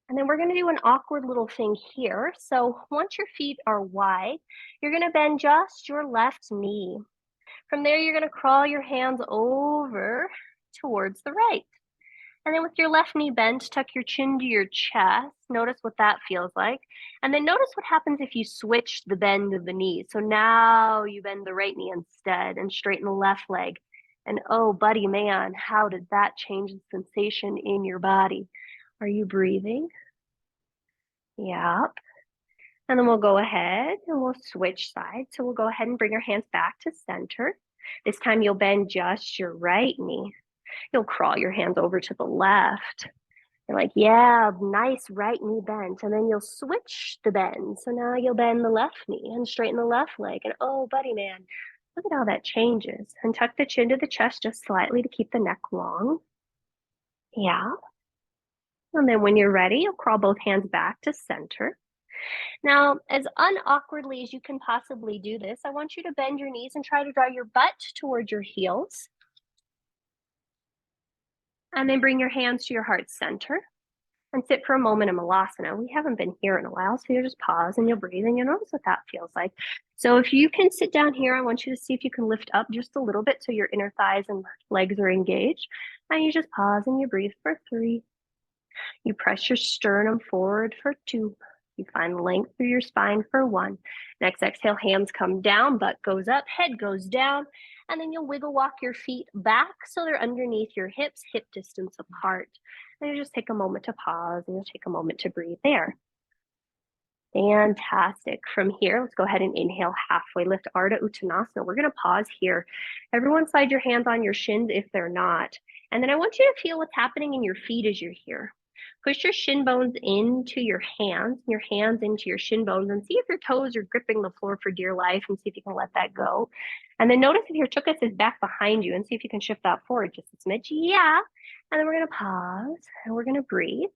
S1: And then we're going to do an awkward little thing here. So once your feet are wide, you're going to bend just your left knee. From there, you're going to crawl your hands over towards the right. And then with your left knee bent, tuck your chin to your chest. Notice what that feels like. And then notice what happens if you switch the bend of the knee. So now you bend the right knee instead and straighten the left leg. And oh, buddy, man, how did that change the sensation in your body? Are you breathing? Yep. And then we'll go ahead and we'll switch sides. So we'll go ahead and bring our hands back to center. This time you'll bend just your right knee. You'll crawl your hands over to the left. You're like, yeah, nice right knee bent. And then you'll switch the bend. So now you'll bend the left knee and straighten the left leg. And oh, buddy, man, look at how that changes. And tuck the chin to the chest just slightly to keep the neck long. Yeah. And then when you're ready, you'll crawl both hands back to center. Now, as unawkwardly as you can possibly do this, I want you to bend your knees and try to draw your butt towards your heels. And then bring your hands to your heart center and sit for a moment in Malasana. We haven't been here in a while, so you'll just pause and you'll breathe and you'll notice what that feels like. So if you can sit down here, I want you to see if you can lift up just a little bit so your inner thighs and legs are engaged. And you just pause and you breathe for 3. You press your sternum forward for 2. You find length through your spine for 1. Next exhale, hands come down, butt goes up, head goes down, and then you'll wiggle walk your feet back so they're underneath your hips, hip distance apart. And you just take a moment to pause and you'll take a moment to breathe there. Fantastic. From here, let's go ahead and inhale halfway lift, Ardha Uttanasana. We're going to pause here. Everyone slide your hands on your shins if they're not. And then I want you to feel what's happening in your feet as you're here. Push your shin bones into your hands into your shin bones, and see if your toes are gripping the floor for dear life, and see if you can let that go. And then notice if your tuchus is back behind you, and see if you can shift that forward just a smidge. Yeah. And then we're going to pause and we're going to breathe.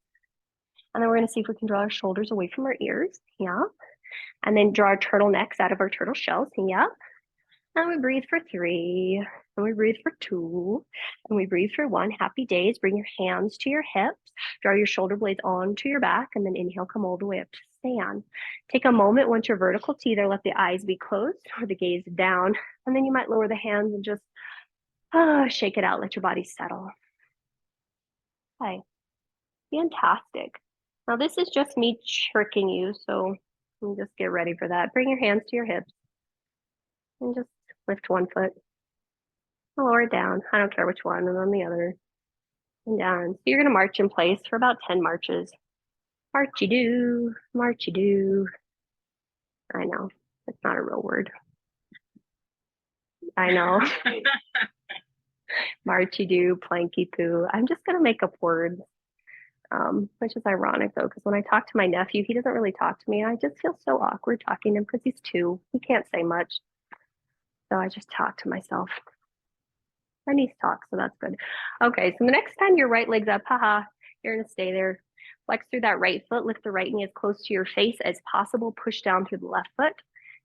S1: And then we're going to see if we can draw our shoulders away from our ears. Yeah. And then draw our turtlenecks out of our turtle shells. Yeah. And we breathe for 3. And we breathe for 2. And we breathe for 1. Happy days. Bring your hands to your hips. Draw your shoulder blades onto your back. And then inhale, come all the way up to stand. Take a moment once you're vertical to either let the eyes be closed or the gaze down. And then you might lower the hands and just shake it out. Let your body settle. Okay. Fantastic. Now this is just me tricking you, so just get ready for that. Bring your hands to your hips and just lift one foot, lower it down. I don't care which one, and then the other, and down. So you're gonna march in place for about 10 marches. Marchy-do, marchy-do. I know, it's not a real word. I know. Marchy-do, planky-poo. I'm just gonna make up words. Which is ironic though, because when I talk to my nephew, he doesn't really talk to me. I just feel so awkward talking to him because he's 2. He can't say much. So I just talk to myself. My niece talks, so that's good. Okay, so the next time your right leg's up, you're gonna stay there. Flex through that right foot, lift the right knee as close to your face as possible, push down through the left foot.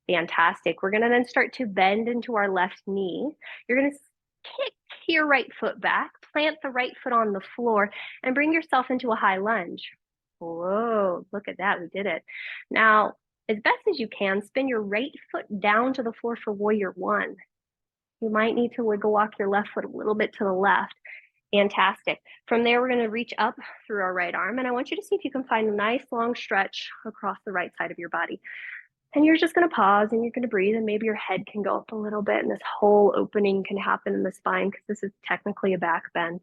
S1: Fantastic. We're gonna then start to bend into our left knee. You're gonna kick your right foot back, plant the right foot on the floor, and bring yourself into a high lunge. Whoa, look at that, we did it. Now, as best as you can, spin your right foot down to the floor for warrior 1. You might need to wiggle walk your left foot a little bit to the left. Fantastic. From there, we're going to reach up through our right arm, and I want you to see if you can find a nice long stretch across the right side of your body. And you're just going to pause and you're going to breathe, and maybe your head can go up a little bit, and this whole opening can happen in the spine because this is technically a back bend.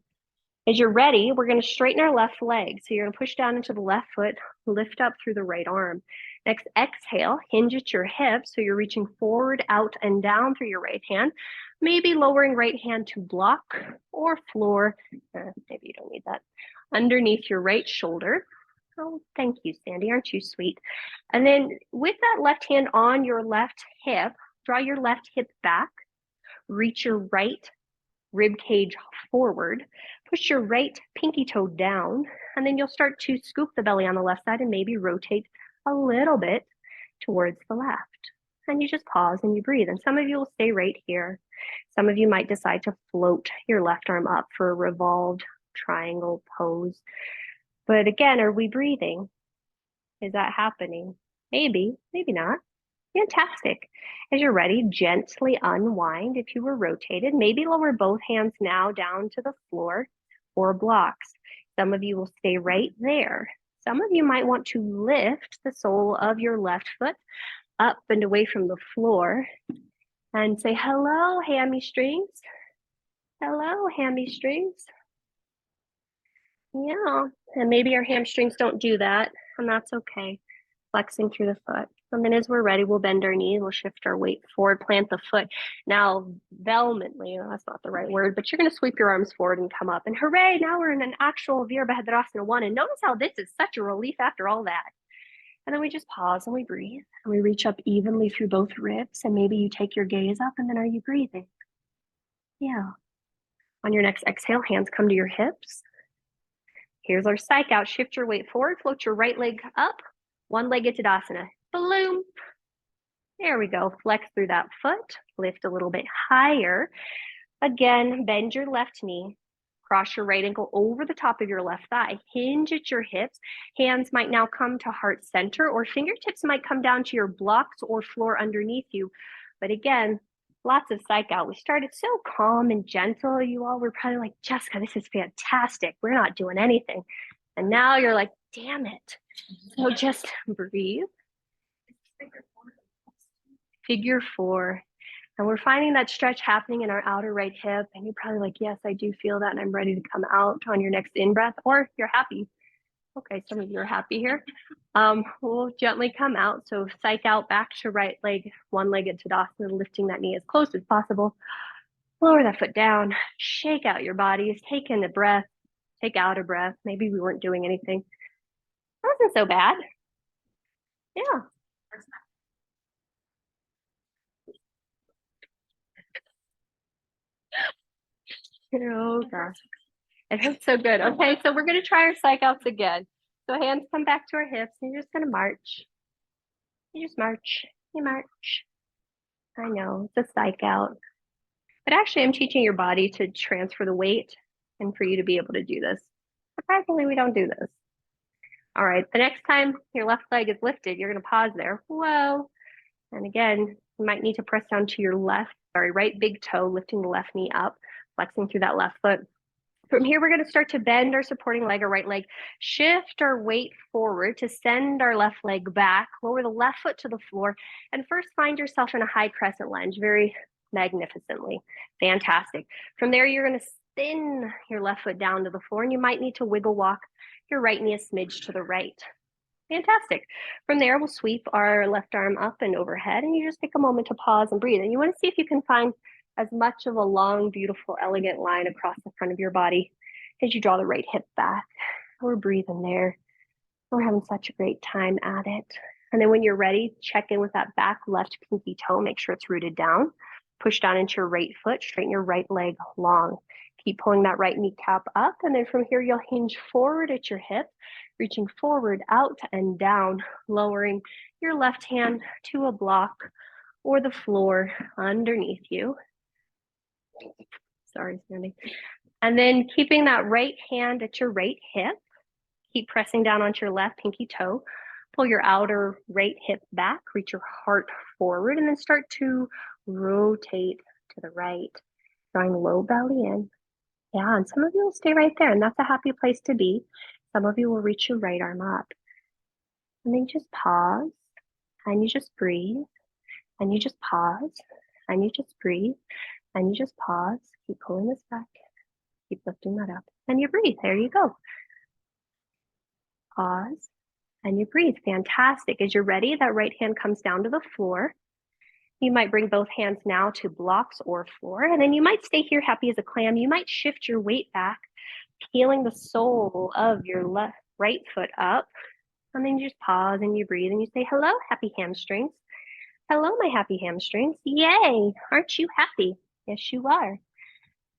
S1: As you're ready, we're going to straighten our left leg. So you're going to push down into the left foot, lift up through the right arm. Next, exhale, hinge at your hips. So you're reaching forward, out, and down through your right hand. Maybe lowering right hand to block or floor. Maybe you don't need that. Underneath your right shoulder. Oh, thank you, Sandy. Aren't you sweet? And then with that left hand on your left hip, draw your left hip back. Reach your right rib cage forward. Push your right pinky toe down. And then you'll start to scoop the belly on the left side and maybe rotate a little bit towards the left. And you just pause and you breathe. And some of you will stay right here. Some of you might decide to float your left arm up for a revolved triangle pose. But again, are we breathing? Is that happening? Maybe, maybe not. Fantastic. As you're ready, gently unwind if you were rotated. Maybe lower both hands now down to the floor or blocks. Some of you will stay right there. Some of you might want to lift the sole of your left foot up and away from the floor and say, hello, hamstrings. Hello, hamstrings. Yeah, and maybe our hamstrings don't do that, and that's okay. Flexing through the foot. And then as we're ready, we'll bend our knee, we'll shift our weight forward, plant the foot. Now, velmently, that's not the right word, but you're going to sweep your arms forward and come up. And hooray, now we're in an actual Virabhadrasana 1. And notice how this is such a relief after all that. And then we just pause and we breathe. And we reach up evenly through both ribs. And maybe you take your gaze up, and then are you breathing? Yeah. On your next exhale, hands come to your hips. Here's our psych out. Shift your weight forward, float your right leg up, One-legged Tadasana. Bloom. There we go. Flex through that foot. Lift a little bit higher. Again, bend your left knee. Cross your right ankle over the top of your left thigh. Hinge at your hips. Hands might now come to heart center, or fingertips might come down to your blocks or floor underneath you. But again, lots of psych out. We started so calm and gentle. You all were probably like, Jessica, this is fantastic. We're not doing anything. And now you're like, damn it. So just breathe. Figure four. And we're finding that stretch happening in our outer right hip. And you're probably like, yes, I do feel that. And I'm ready to come out on your next in-breath, or you're happy. Okay, some of you are happy here. We'll gently come out. So psych out back to right leg, one-legged Tadasana, lifting that knee as close as possible. Lower that foot down. Shake out your bodies. Take in the breath. Take out a breath. Maybe we weren't doing anything. That wasn't so bad. Yeah. Oh gosh. It hurts so good. Okay, so we're going to try our psych outs again. So hands come back to our hips, and you're just going to march. You just march. You march. I know, it's a psych out. But actually, I'm teaching your body to transfer the weight and for you to be able to do this. Surprisingly, we don't do this. All right, the next time your left leg is lifted, you're going to pause there. Whoa. And again, you might need to press down to your right big toe, lifting the left knee up, flexing through that left foot. From here, we're going to start to bend our supporting leg or right leg, shift our weight forward to send our left leg back, lower the left foot to the floor, and first find yourself in a high crescent lunge, very magnificently. Fantastic. From there, you're going to spin your left foot down to the floor, and you might need to wiggle walk your right knee a smidge to the right. Fantastic. From there, we'll sweep our left arm up and overhead, and you just take a moment to pause and breathe. And you want to see if you can find as much of a long, beautiful, elegant line across the front of your body as you draw the right hip back. We're breathing there. We're having such a great time at it. And then when you're ready, check in with that back left pinky toe. Make sure it's rooted down. Push down into your right foot. Straighten your right leg long. Keep pulling that right kneecap up. And then from here, you'll hinge forward at your hip, reaching forward, out, and down, lowering your left hand to a block or the floor underneath you. Sorry, Sandy. And then keeping that right hand at your right hip, keep pressing down onto your left pinky toe. Pull your outer right hip back, reach your heart forward, and then start to rotate to the right, drawing low belly in. Yeah, and some of you will stay right there, and that's a happy place to be. Some of you will reach your right arm up. And then just pause, and you just breathe, and you just pause, and you just breathe, and you just pause. Keep pulling this back. Keep lifting that up. And you breathe. There you go. Pause. And you breathe. Fantastic. As you're ready, that right hand comes down to the floor. You might bring both hands now to blocks or floor. And then you might stay here happy as a clam. You might shift your weight back, peeling the sole of your right foot up. And then you just pause and you breathe and you say, hello, happy hamstrings. Hello, my happy hamstrings. Yay. Aren't you happy? Yes, you are.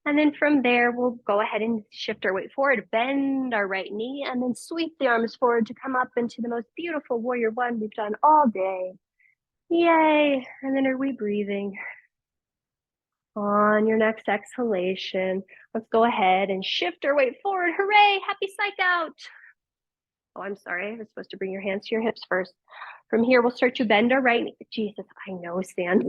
S1: And then from there, we'll go ahead and shift our weight forward, bend our right knee, and then sweep the arms forward to come up into the most beautiful warrior one we've done all day. Yay. And then are we breathing? On your next exhalation, let's go ahead and shift our weight forward. Hooray, happy psych out. Oh, I'm sorry, I was supposed to bring your hands to your hips first. From here, we'll start to bend our right knee. Jesus, I know, stand.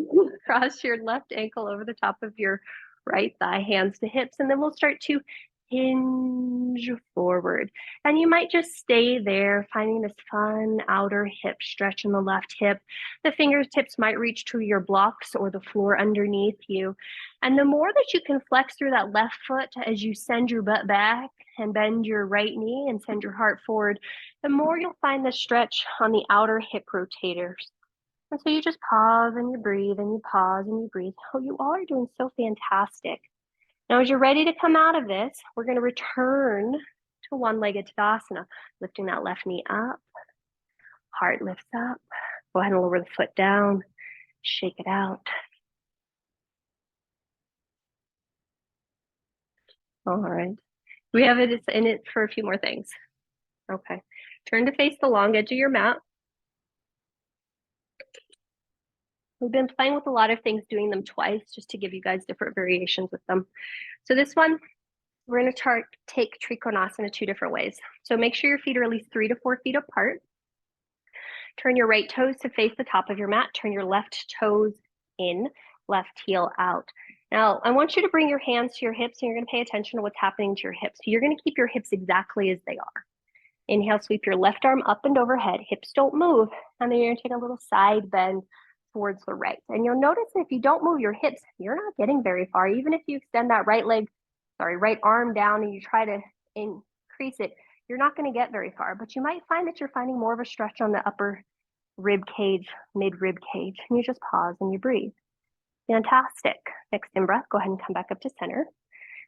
S1: Cross your left ankle over the top of your right thigh, hands to hips, and then we'll start to hinge forward. And you might just stay there, finding this fun outer hip stretch in the left hip. The fingertips might reach to your blocks or the floor underneath you. And the more that you can flex through that left foot as you send your butt back and bend your right knee and send your heart forward, the more you'll find the stretch on the outer hip rotators. And so you just pause and you breathe and you pause and you breathe. Oh, you all are doing so fantastic. Now, as you're ready to come out of this, we're going to return to one-legged Tadasana, lifting that left knee up. Heart lifts up. Go ahead and lower the foot down. Shake it out. All right. We have it in it for a few more things. Okay. Turn to face the long edge of your mat. We've been playing with a lot of things, doing them twice just to give you guys different variations with them. So this one, we're going to take Trikonasana 2 different ways. So make sure your feet are at least 3 to 4 feet apart. Turn your right toes to face the top of your mat. Turn your left toes in, left heel out. Now, I want you to bring your hands to your hips, and you're going to pay attention to what's happening to your hips. So you're going to keep your hips exactly as they are. Inhale, sweep your left arm up and overhead. Hips don't move. And then you're going to take a little side bend towards the right. And you'll notice that if you don't move your hips, you're not getting very far. Even if you extend that right arm down and you try to increase it, you're not going to get very far. But you might find that you're finding more of a stretch on the upper rib cage, mid rib cage. And you just pause and you breathe. Fantastic. Next in breath, go ahead and come back up to center.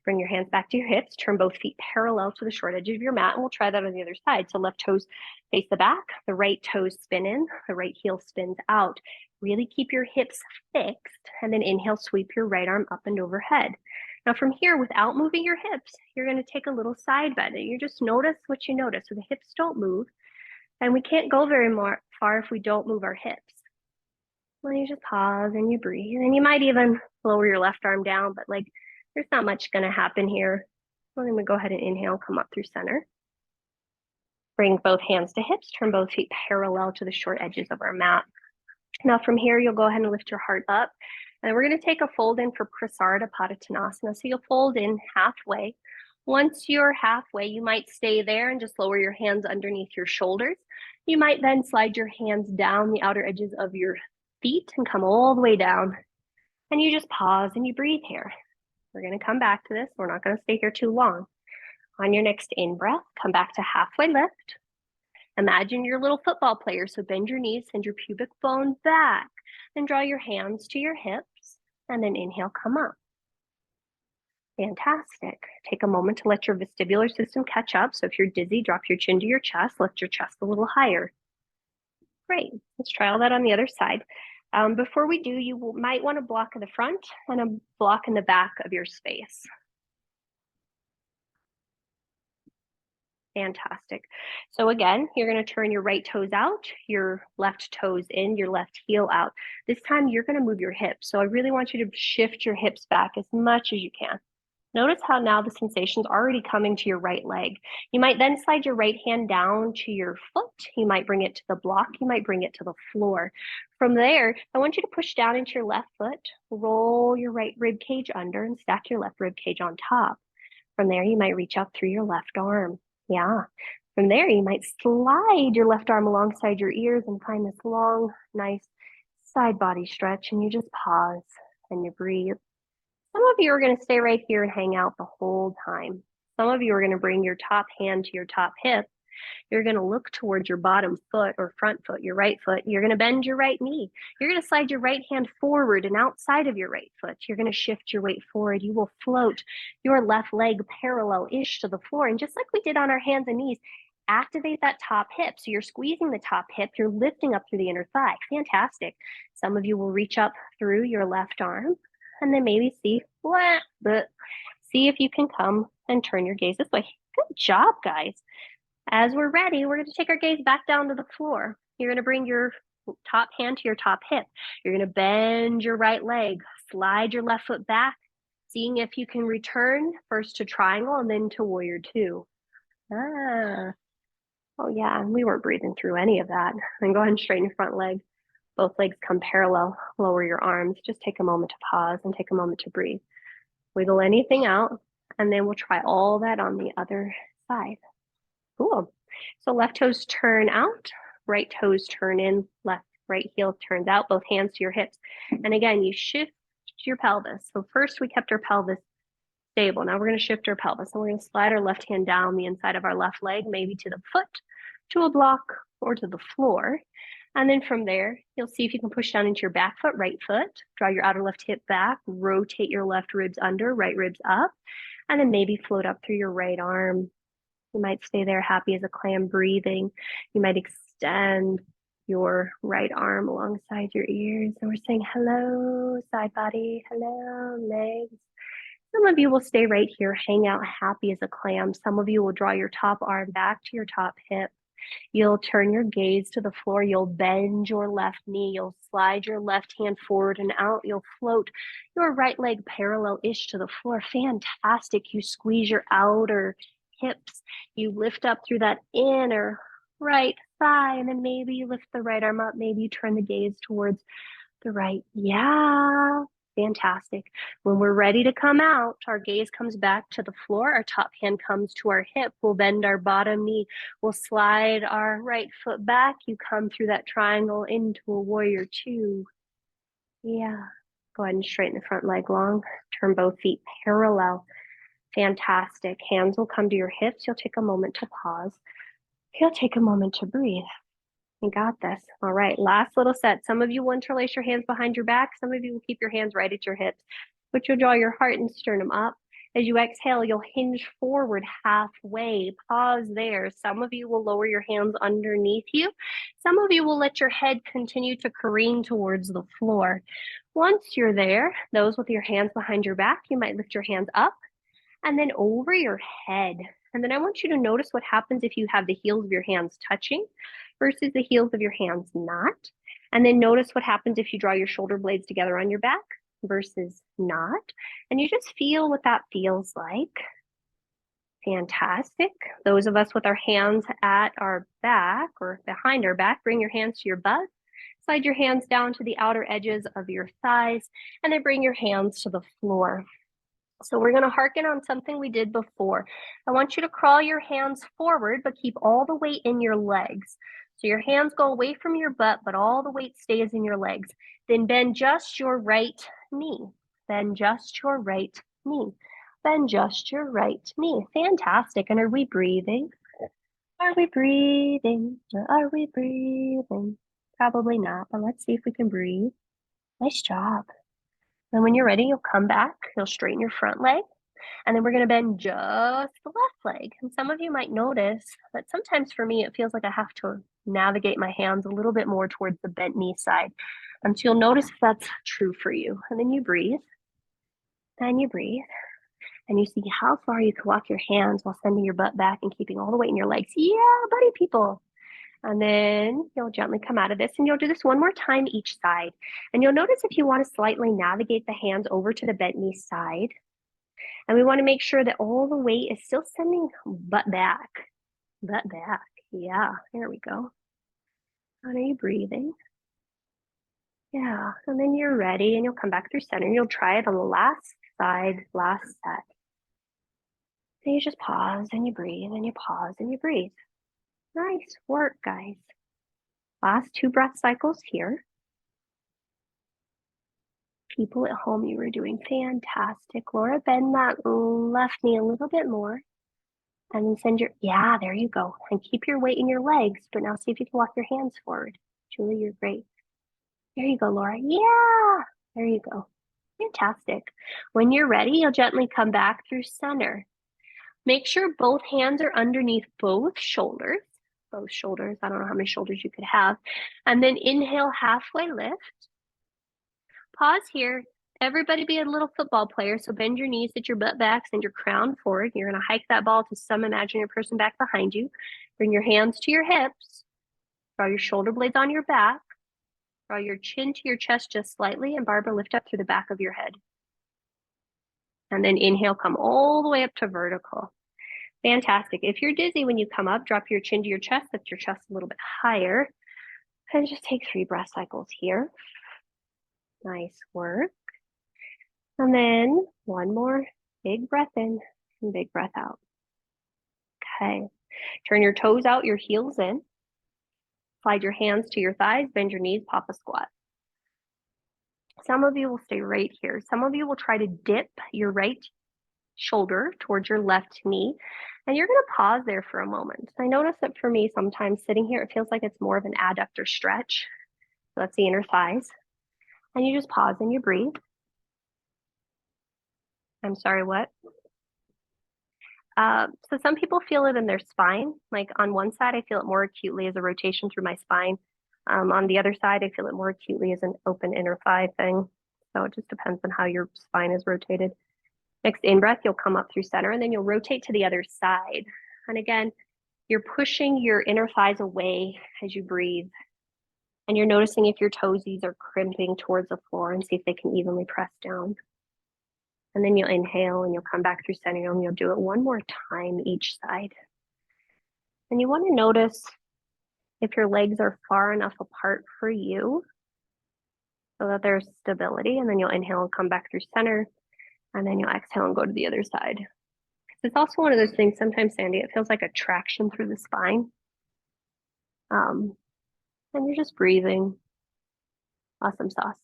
S1: Bring your hands back to your hips. Turn both feet parallel to the short edge of your mat, and we'll try that on the other side. So left toes face the back, the right toes spin in, the right heel spins out. Really keep your hips fixed, and then inhale, sweep your right arm up and overhead. Now from here, without moving your hips, you're going to take a little side bend, and you just notice what you notice. So the hips don't move, and we can't go very far if we don't move our hips. Well, you just pause and you breathe, and you might even lower your left arm down, but like there's not much going to happen here. We're going to go ahead and inhale, come up through center. Bring both hands to hips, turn both feet parallel to the short edges of our mat. Now from here, you'll go ahead and lift your heart up. And we're going to take a fold in for Prasarita Padottanasana. So you'll fold in halfway. Once you're halfway, you might stay there and just lower your hands underneath your shoulders. You might then slide your hands down the outer edges of your feet and come all the way down. And you just pause and you breathe here. We're going to come back to this. We're not going to stay here too long. On your next in-breath, come back to halfway lift. Imagine you're a little football player, so bend your knees, send your pubic bone back, and draw your hands to your hips, and then inhale, come up. Fantastic. Take a moment to let your vestibular system catch up. So if you're dizzy, drop your chin to your chest, lift your chest a little higher. Great. Let's try all that on the other side. Before we do, you might want to block in the front and a block in the back of your space. Fantastic. So again, you're going to turn your right toes out, your left toes in, your left heel out. This time you're going to move your hips. So I really want you to shift your hips back as much as you can. Notice how now the sensation's already coming to your right leg. You might then slide your right hand down to your foot. You might bring it to the block. You might bring it to the floor. From there, I want you to push down into your left foot, roll your right rib cage under, and stack your left rib cage on top. From there, you might reach up through your left arm. Yeah. From there, you might slide your left arm alongside your ears and find this long, nice side body stretch. And you just pause and you breathe. Some of you are going to stay right here and hang out the whole time. Some of you are going to bring your top hand to your top hip. You're going to look towards your bottom foot or front foot, your right foot. You're going to bend your right knee. You're going to slide your right hand forward and outside of your right foot. You're going to shift your weight forward. You will float your left leg parallel-ish to the floor. And just like we did on our hands and knees, activate that top hip. So you're squeezing the top hip. You're lifting up through the inner thigh. Fantastic. Some of you will reach up through your left arm. And then maybe see if you can come and turn your gaze this way. Good job, guys. As we're ready, we're going to take our gaze back down to the floor. You're going to bring your top hand to your top hip. You're going to bend your right leg, slide your left foot back, seeing if you can return first to triangle and then to warrior two. Oh yeah, we weren't breathing through any of that. And go ahead and straighten your front leg. Both legs come parallel, lower your arms. Just take a moment to pause and take a moment to breathe. Wiggle anything out, and then we'll try all that on the other side. Cool. So left toes turn out, right toes turn in, right heel turns out, both hands to your hips. And again, you shift your pelvis. So first we kept our pelvis stable. Now we're going to shift our pelvis, and we're going to slide our left hand down the inside of our left leg, maybe to the foot, to a block, or to the floor. And then from there, you'll see if you can push down into your back foot, right foot, draw your outer left hip back, rotate your left ribs under, right ribs up, and then maybe float up through your right arm. You might stay there happy as a clam, breathing. You might extend your right arm alongside your ears. And we're saying hello, side body, hello, legs. Some of you will stay right here, hang out happy as a clam. Some of you will draw your top arm back to your top hip. You'll turn your gaze to the floor. You'll bend your left knee. You'll slide your left hand forward and out. You'll float your right leg parallel-ish to the floor. Fantastic. You squeeze your outer hips. You lift up through that inner right thigh, and then maybe you lift the right arm up. Maybe you turn the gaze towards the right. Yeah. Fantastic. When we're ready to come out, our gaze comes back to the floor. Our top hand comes to our hip. We'll bend our bottom knee. We'll slide our right foot back. You come through that triangle into a warrior two. Yeah. Go ahead and straighten the front leg long. Turn both feet parallel. Fantastic. Hands will come to your hips. You'll take a moment to pause. You'll take a moment to breathe. You got this. All right, last little set. Some of you will interlace your hands behind your back. Some of you will keep your hands right at your hips, but you'll draw your heart and sternum up. As you exhale, you'll hinge forward halfway. Pause there. Some of you will lower your hands underneath you. Some of you will let your head continue to careen towards the floor. Once you're there, those with your hands behind your back, you might lift your hands up and then over your head. And then I want you to notice what happens if you have the heels of your hands touching versus the heels of your hands not. And then notice what happens if you draw your shoulder blades together on your back versus not. And you just feel what that feels like. Fantastic. Those of us with our hands at our back or behind our back, bring your hands to your butt. Slide your hands down to the outer edges of your thighs, and then bring your hands to the floor. So we're going to hearken on something we did before. I want you to crawl your hands forward, but keep all the weight in your legs. So your hands go away from your butt, but all the weight stays in your legs. Then bend just your right knee. Bend just your right knee. Bend just your right knee. Fantastic. And are we breathing? Are we breathing? Are we breathing? Probably not, but let's see if we can breathe. Nice job. And when you're ready, you'll come back, you'll straighten your front leg, and then we're going to bend just the left leg. And some of you might notice that sometimes for me, it feels like I have to navigate my hands a little bit more towards the bent knee side. And so you'll notice if that's true for you. And then you breathe, and you breathe, and you see how far you can walk your hands while sending your butt back and keeping all the weight in your legs. Yeah, buddy people. And then you'll gently come out of this, and you'll do this one more time each side. And you'll notice if you want to slightly navigate the hands over to the bent knee side. And we want to make sure that all the weight is still sending butt back. Butt back. Yeah, there we go. And are you breathing? Yeah, and then you're ready, and you'll come back through center. You'll try it on the last side, last set. And you just pause, and you breathe, and you pause, and you breathe. Nice work, guys. Last 2 breath cycles here. People at home, you were doing fantastic. Laura, bend that left knee a little bit more. And then send your, yeah, there you go. And keep your weight in your legs, but now see if you can walk your hands forward. Julie, you're great. There you go, Laura. Yeah, there you go. Fantastic. When you're ready, you'll gently come back through center. Make sure both hands are underneath both shoulders. Both shoulders. I don't know how many shoulders you could have. And then inhale, halfway lift. Pause here. Everybody be a little football player. So bend your knees, sit your butt back, send your crown forward. You're going to hike that ball to some imaginary person back behind you. Bring your hands to your hips. Draw your shoulder blades on your back. Draw your chin to your chest just slightly, and Barbara, lift up through the back of your head. And then inhale, come all the way up to vertical. Fantastic. If you're dizzy when you come up, drop your chin to your chest, lift your chest a little bit higher. And just take 3 breath cycles here. Nice work. And then one more big breath in and big breath out. Okay. Turn your toes out, your heels in. Slide your hands to your thighs, bend your knees, pop a squat. Some of you will stay right here. Some of you will try to dip your right shoulder towards your left knee, and you're going to pause there for a moment. I notice that for me, sometimes sitting here, it feels like it's more of an adductor stretch. So that's the inner thighs. And you just pause and you breathe. I'm sorry, what? So some people feel it in their spine. Like on one side, I feel it more acutely as a rotation through my spine. On the other side, I feel it more acutely as an open inner thigh thing. So it just depends on how your spine is rotated. Next in-breath, you'll come up through center, and then you'll rotate to the other side. And again, You're pushing your inner thighs away as you breathe. And you're noticing if your toesies are crimping towards the floor and see if they can evenly press down. And then you'll inhale and you'll come back through center and you'll do it one more time each side. And you want to notice if your legs are far enough apart for you so that there's stability. And then you'll inhale and come back through center. And then you'll exhale and go to the other side. It's also one of those things, sometimes, Sandy, it feels like a traction through the spine. And you're just breathing. Awesome sauce.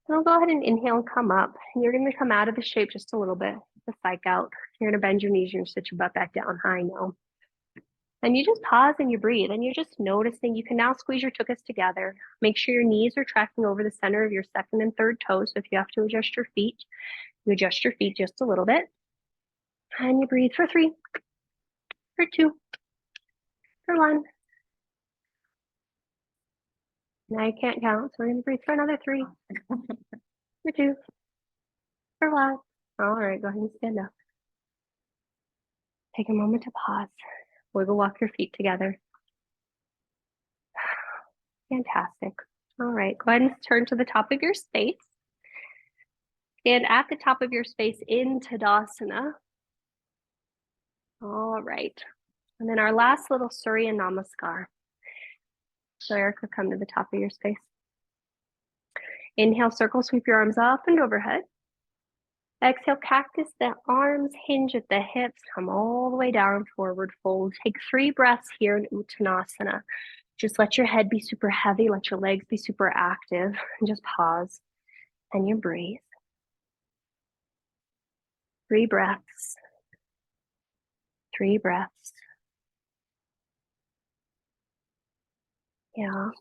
S1: And I'll go ahead and inhale and come up. And you're going to come out of the shape just a little bit, the psych out. You're going to bend your knees, you're going to sit your butt back down high now. And you just pause and you breathe. And you're just noticing. You can now squeeze your tuchus together. Make sure your knees are tracking over the center of your second and third toes. So if you have to adjust your feet, you adjust your feet just a little bit. And you breathe for 3, for 2, for 1. Now you can't count, so we're going to breathe for another 3, for 2, for 1. All right, go ahead and stand up. Take a moment to pause. Wiggle walk your feet together. Fantastic. All right, go ahead and turn to the top of your space. Stand at the top of your space in Tadasana. All right. And then our last little Surya Namaskar. So Erica, come to the top of your space. Inhale, circle, sweep your arms up and overhead. Exhale, cactus the arms, hinge at the hips, come all the way down, forward fold. Take 3 breaths here in Uttanasana. Just let your head be super heavy, let your legs be super active, and just pause. And you breathe. 3 breaths. 3 breaths. Yeah.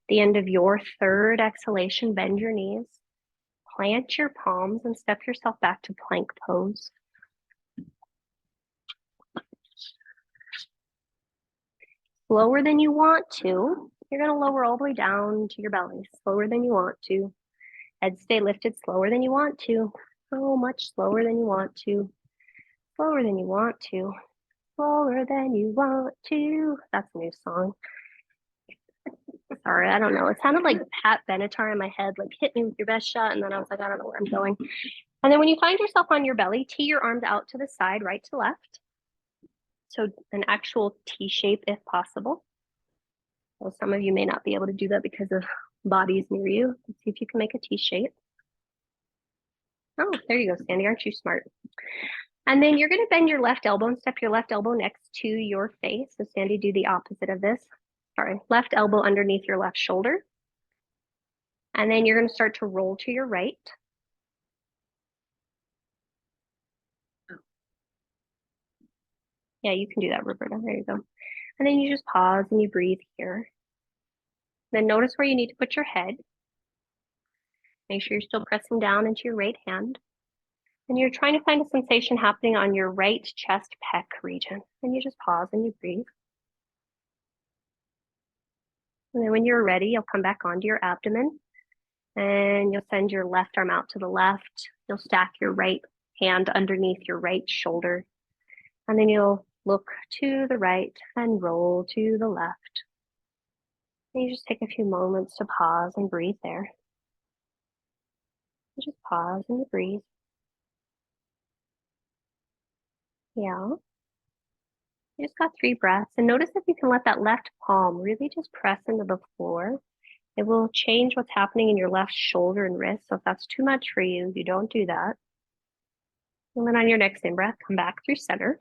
S1: The end of your 3rd exhalation, bend your knees. Plant your palms and step yourself back to plank pose. Slower than you want to. You're going to lower all the way down to your belly. Slower than you want to. Head stay lifted. Slower than you want to. So much slower than you want to. Slower than you want to. Slower than you want to. That's a new song. Sorry, I don't know. It sounded like Pat Benatar in my head, like hit me with your best shot. And then I was like, I don't know where I'm going. And then when you find yourself on your belly, tee your arms out to the side, right to left. So an actual T shape if possible. Well, some of you may not be able to do that because of bodies near you. Let's see if you can make a T shape. Oh, there you go, Sandy. Aren't you smart? And then you're going to bend your left elbow and step your left elbow next to your face. So Sandy, do the opposite of this. Sorry, left elbow underneath your left shoulder. And then you're going to start to roll to your right. Yeah, you can do that, Roberta. There you go. And then you just pause and you breathe here. Then notice where you need to put your head. Make sure you're still pressing down into your right hand. And you're trying to find a sensation happening on your right chest pec region. And you just pause and you breathe. And then when you're ready, you'll come back onto your abdomen and you'll send your left arm out to the left. You'll stack your right hand underneath your right shoulder. And then you'll look to the right and roll to the left. And you just take a few moments to pause and breathe there. You just pause and you breathe. Yeah. You just got 3 breaths. And notice if you can let that left palm really just press into the floor. It will change what's happening in your left shoulder and wrist. So if that's too much for you, you don't do that. And then on your next in breath, come back through center.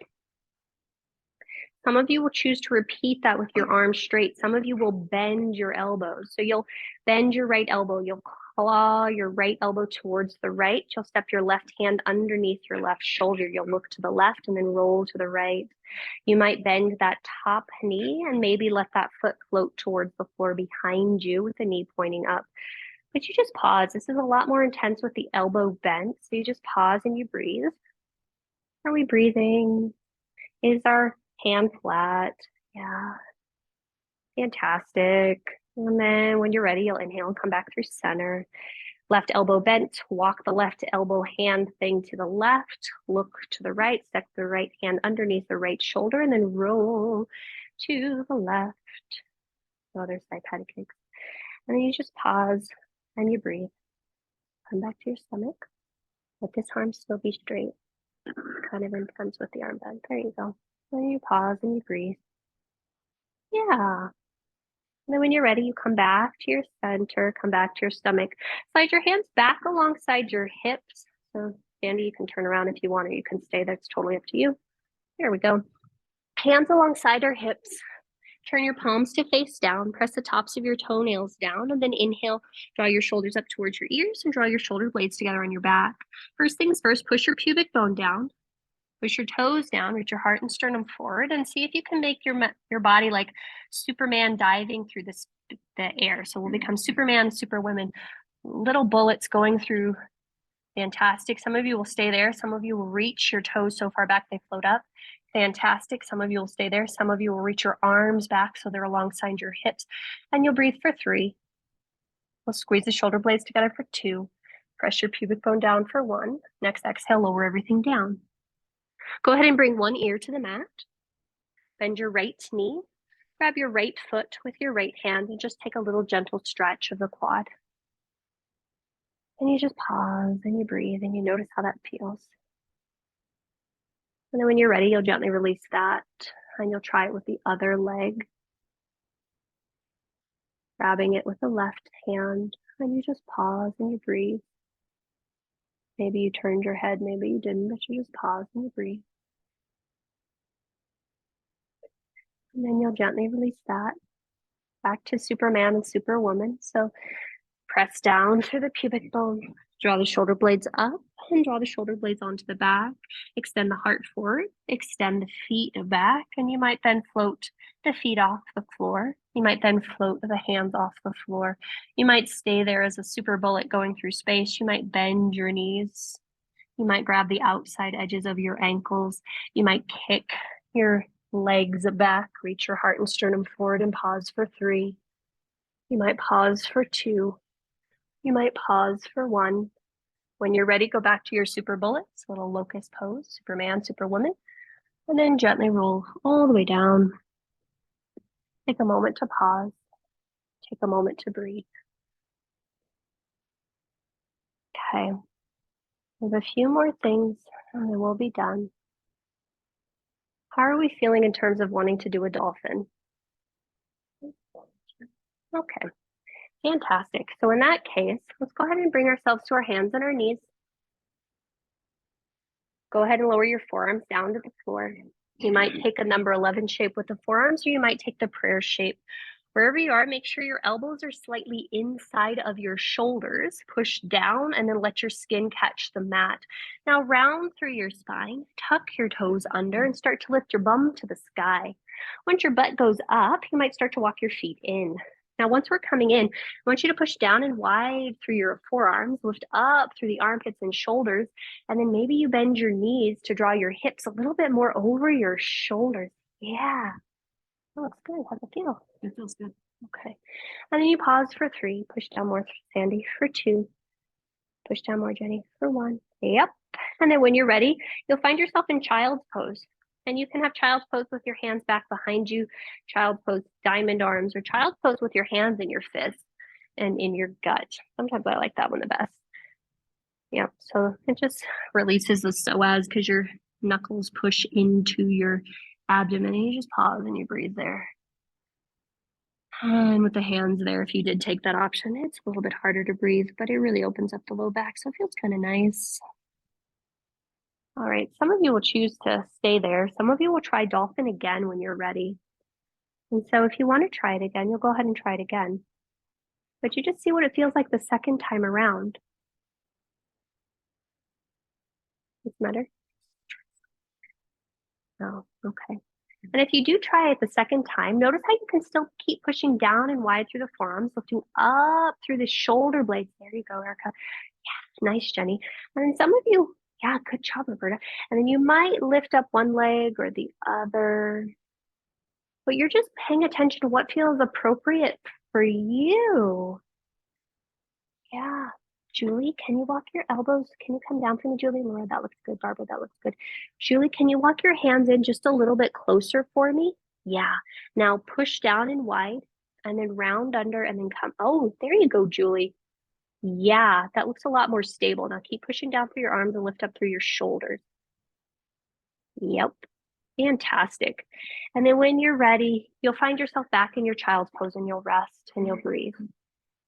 S1: Some of you will choose to repeat that with your arms straight. Some of you will bend your elbows. So you'll bend your right elbow. You'll claw your right elbow towards the right. You'll step your left hand underneath your left shoulder. You'll look to the left and then roll to the right. You might bend that top knee and maybe let that foot float towards the floor behind you with the knee pointing up. But you just pause. This is a lot more intense with the elbow bent. So you just pause and you breathe. Are we breathing? Is our hand flat? Yeah. Fantastic. And then when you're ready, you'll inhale and come back through center. Left elbow bent, walk the left elbow hand thing to the left, look to the right, step the right hand underneath the right shoulder, and then roll to the left. The other side patty cakes. And then you just pause and you breathe. Come back to your stomach. Let this arm still be straight. Kind of intense with the arm bend. There you go. Then you pause and you breathe. Yeah. And then when you're ready, you come back to your center, come back to your stomach. Slide your hands back alongside your hips. So Sandy, you can turn around if you want, or you can stay. That's totally up to you. There we go. Hands alongside our hips. Turn your palms to face down. Press the tops of your toenails down, and then inhale. Draw your shoulders up towards your ears and draw your shoulder blades together on your back. First things first, push your pubic bone down. Push your toes down, reach your heart and sternum forward, and see if you can make your body like Superman diving through the air. So we'll become Superman, Superwomen, little bullets going through. Fantastic. Some of you will stay there. Some of you will reach your toes so far back they float up. Fantastic. Some of you will stay there. Some of you will reach your arms back so they're alongside your hips. And you'll breathe for 3. We'll squeeze the shoulder blades together for 2. Press your pubic bone down for 1. Next exhale, lower everything down. Go ahead and bring one ear to the mat. Bend your right knee. Grab your right foot with your right hand and just take a little gentle stretch of the quad. And you just pause and you breathe and you notice how that feels. And then when you're ready, you'll gently release that and you'll try it with the other leg. Grabbing it with the left hand and you just pause and you breathe. Maybe you turned your head, maybe you didn't, but you just pause and you breathe. And then you'll gently release that back to Superman and Superwoman. So press down through the pubic bone, draw the shoulder blades up and draw the shoulder blades onto the back. Extend the heart forward, extend the feet back, and you might then float the feet off the floor. You might then float the hands off the floor. You might stay there as a super bullet going through space. You might bend your knees. You might grab the outside edges of your ankles. You might kick your legs back, reach your heart and sternum forward and pause for 3. You might pause for 2. You might pause for 1. When you're ready, go back to your super bullets, little locust pose, Superman, Superwoman, and then gently roll all the way down. Take a moment to pause. Take a moment to breathe. Okay. We have a few more things and then we'll be done. How are we feeling in terms of wanting to do a dolphin? Okay. Fantastic. So in that case, let's go ahead and bring ourselves to our hands and our knees. Go ahead and lower your forearms down to the floor. You might take a number 11 shape with the forearms, or you might take the prayer shape. Wherever you are, make sure your elbows are slightly inside of your shoulders. Push down and then let your skin catch the mat. Now round through your spine, tuck your toes under and start to lift your bum to the sky. Once your butt goes up, you might start to walk your feet in. Now, once we're coming in, I want you to push down and wide through your forearms, lift up through the armpits and shoulders, and then maybe you bend your knees to draw your hips a little bit more over your shoulders. Yeah. That looks good. How's it feel?
S2: It feels good.
S1: Okay. And then you pause for 3. Push down more, Sandy, for 2. Push down more, Jenny, for 1. Yep. And then when you're ready, you'll find yourself in child's pose. And you can have child's pose with your hands back behind you, child's pose diamond arms, or child's pose with your hands in your fists and in your gut. Sometimes I like that one the best. Yeah, so it just releases the psoas because your knuckles push into your abdomen, and you just pause and you breathe there. And with the hands there, if you did take that option, it's a little bit harder to breathe, but it really opens up the low back, so it feels kind of nice. All right, some of you will choose to stay there. Some of you will try dolphin again when you're ready. And so if you want to try it again, you'll go ahead and try it again. But you just see what it feels like the second time around. Does it matter? Oh, okay. And if you do try it the second time, notice how you can still keep pushing down and wide through the forearms, lifting up through the shoulder blades. There you go, Erica. Yeah, nice, Jenny. And then some of you, yeah, good job, Roberta. And then you might lift up one leg or the other, but you're just paying attention to what feels appropriate for you. Yeah. Julie, can you walk your elbows? Can you come down for me, Julie? Laura, that looks good. Barbara, that looks good. Julie, can you walk your hands in just a little bit closer for me? Yeah. Now push down and wide and then round under and then come. Oh, there you go, Julie. Yeah, that looks a lot more stable. Now keep pushing down through your arms and lift up through your shoulders. Yep. Fantastic. And then when you're ready, you'll find yourself back in your child's pose and you'll rest and you'll breathe.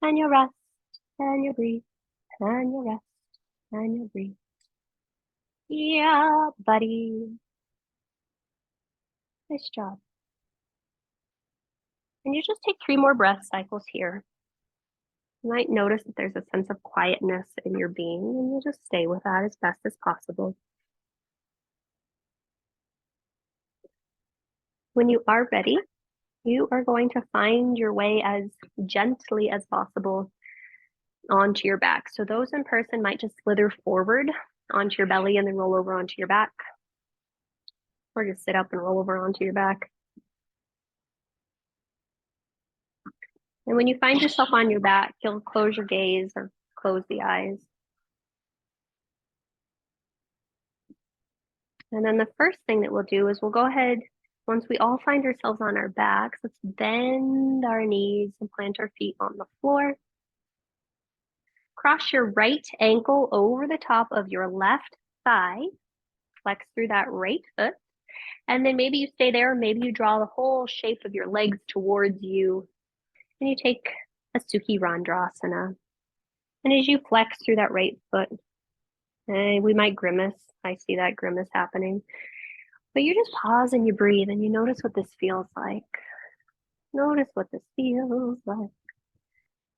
S1: And you'll rest and you'll breathe. And you'll rest and you'll breathe. Yeah, buddy. Nice job. And you just take 3 more breath cycles here. You might notice that there's a sense of quietness in your being, and you'll just stay with that as best as possible. When you are ready, you are going to find your way as gently as possible onto your back. So those in person might just slither forward onto your belly and then roll over onto your back, or just sit up and roll over onto your back. And when you find yourself on your back, you'll close your gaze or close the eyes. And then the first thing that we'll do is we'll go ahead, once we all find ourselves on our backs, let's bend our knees and plant our feet on the floor. Cross your right ankle over the top of your left thigh. Flex through that right foot. And then maybe you stay there, maybe you draw the whole shape of your legs towards you. And you take a Sukhi Randrasana. And as you flex through that right foot, we might grimace. I see that grimace happening. But you just pause and you breathe and you notice what this feels like. Notice what this feels like.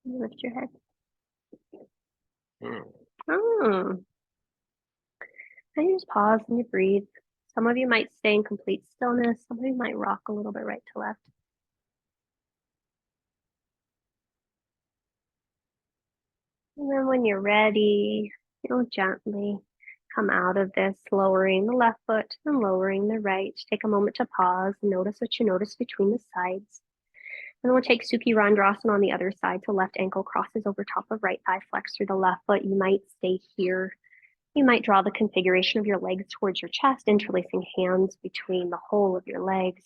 S1: You lift your head. Oh. And you just pause and you breathe. Some of you might stay in complete stillness. Some of you might rock a little bit right to left. And then when you're ready, you'll gently come out of this, lowering the left foot and lowering the right. Take a moment to pause and notice what you notice between the sides. And then we'll take Sukhi Randrasana on the other side. So left ankle crosses over top of right thigh, flex through the left foot. You might stay here. You might draw the configuration of your legs towards your chest, interlacing hands between the whole of your legs.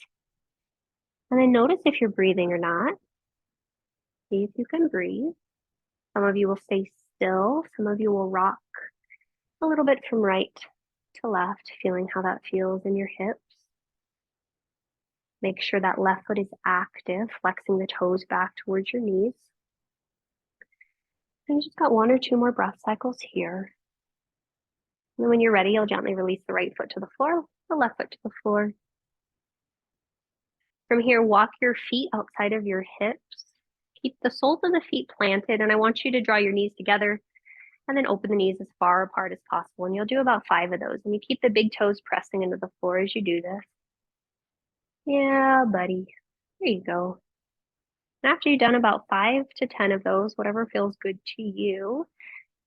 S1: And then notice if you're breathing or not. See if you can breathe. Some of you will stay still. Some of you will rock a little bit from right to left, feeling how that feels in your hips. Make sure that left foot is active, flexing the toes back towards your knees. And you just got 1 or 2 more breath cycles here. And then when you're ready, you'll gently release the right foot to the floor, the left foot to the floor. From here, walk your feet outside of your hips. Keep the soles of the feet planted, and I want you to draw your knees together and then open the knees as far apart as possible. And you'll do about 5 of those. And you keep the big toes pressing into the floor as you do this. Yeah, buddy. There you go. And after you've done about 5 to 10 of those, whatever feels good to you,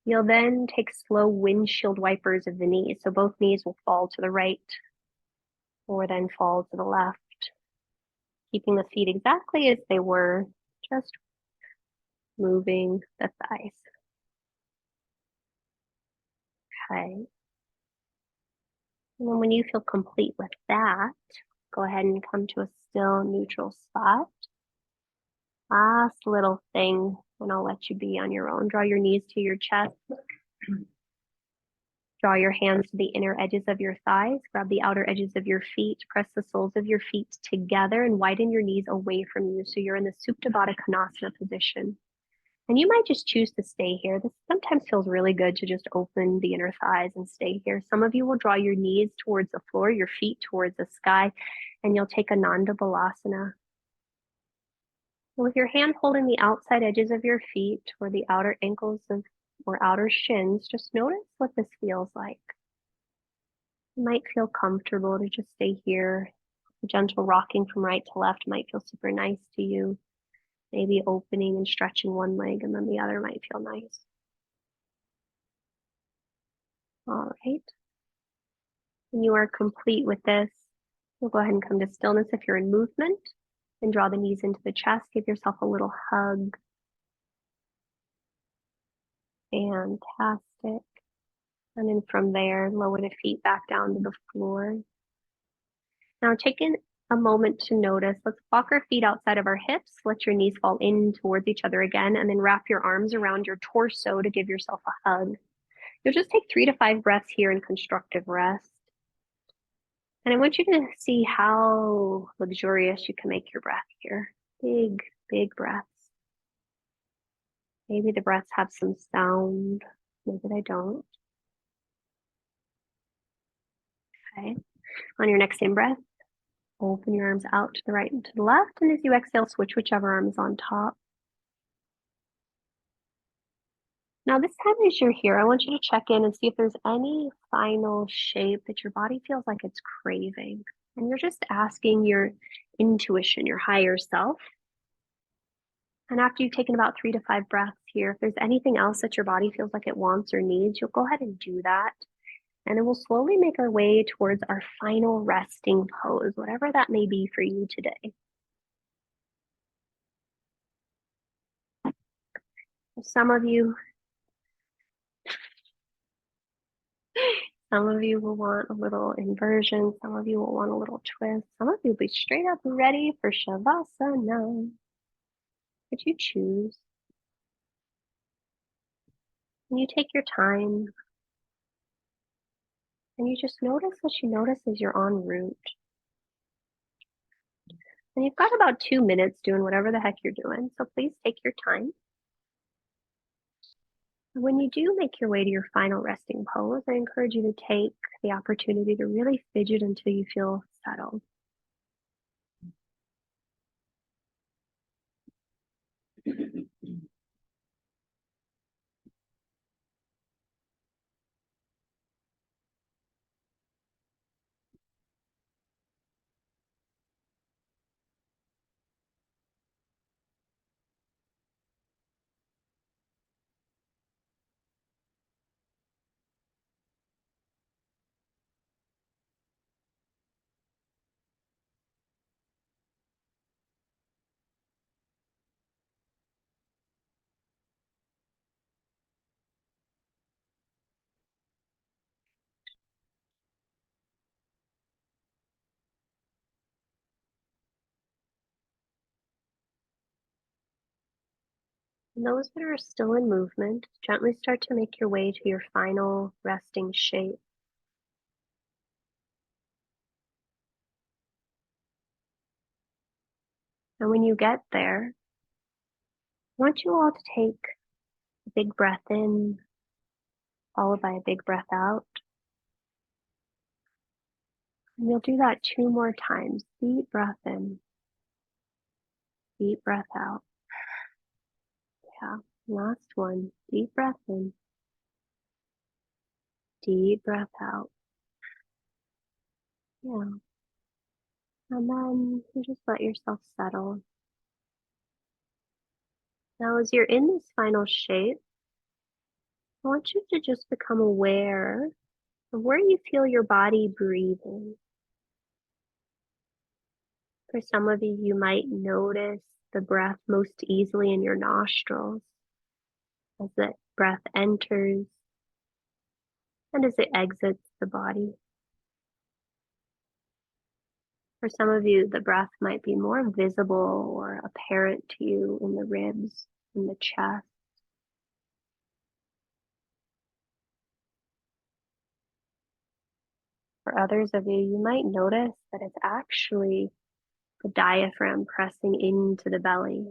S1: you'll then take slow windshield wipers of the knees. So both knees will fall to the right or then fall to the left, keeping the feet exactly as they were, just moving the thighs. Okay. And then when you feel complete with that, go ahead and come to a still neutral spot. Last little thing, and I'll let you be on your own. Draw your knees to your chest. Draw your hands to the inner edges of your thighs. Grab the outer edges of your feet. Press the soles of your feet together and widen your knees away from you. So you're in the Supta Baddha Konasana position. And you might just choose to stay here. This sometimes feels really good to just open the inner thighs and stay here. Some of you will draw your knees towards the floor, your feet towards the sky, and you'll take Ananda Balasana. With your hand holding the outside edges of your feet or the outer ankles or outer shins, just notice what this feels like. You might feel comfortable to just stay here. A gentle rocking from right to left might feel super nice to you. Maybe opening and stretching one leg and then the other might feel nice. All right. When you are complete with this, you'll go ahead and come to stillness if you're in movement and draw the knees into the chest. Give yourself a little hug. Fantastic. And then from there, lower the feet back down to the floor. Now take an a moment to notice. Let's walk our feet outside of our hips. Let your knees fall in towards each other again, and then wrap your arms around your torso to give yourself a hug. You'll just take 3 to 5 breaths here in constructive rest. And I want you to see how luxurious you can make your breath here. Big, big breaths. Maybe the breaths have some sound. Maybe they don't. Okay. On your next in breath, open your arms out to the right and to the left. And as you exhale, switch whichever arm is on top. Now, this time as you're here, I want you to check in and see if there's any final shape that your body feels like it's craving. And you're just asking your intuition, your higher self. And after you've taken about 3 to 5 breaths here, if there's anything else that your body feels like it wants or needs, you'll go ahead and do that. And then we'll slowly make our way towards our final resting pose, whatever that may be for you today. Some of you will want a little inversion. Some of you will want a little twist. Some of you will be straight up ready for Shavasana. Could you choose? And you take your time and you just notice what you notice as you're en route. And you've got about 2 minutes doing whatever the heck you're doing. So please take your time. When you do make your way to your final resting pose, I encourage you to take the opportunity to really fidget until you feel settled. And those that are still in movement, gently start to make your way to your final resting shape. And when you get there, I want you all to take a big breath in, followed by a big breath out. And you'll do that 2 more times. Deep breath in, deep breath out. Yeah, last one. Deep breath in, deep breath out. Yeah. And then you just let yourself settle. Now, as you're in this final shape, I want you to just become aware of where you feel your body breathing. For some of you, you might notice the breath most easily in your nostrils as the breath enters and as it exits the body. For some of you, the breath might be more visible or apparent to you in the ribs, in the chest. For others of you, you might notice that it's actually the diaphragm pressing into the belly,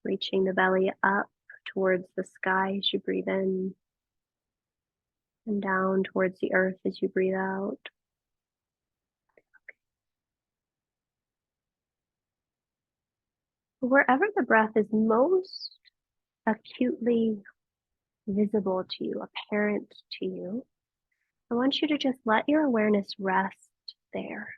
S1: reaching the belly up towards the sky as you breathe in and down towards the earth as you breathe out. Wherever the breath is most acutely visible to you, apparent to you, I want you to just let your awareness rest there.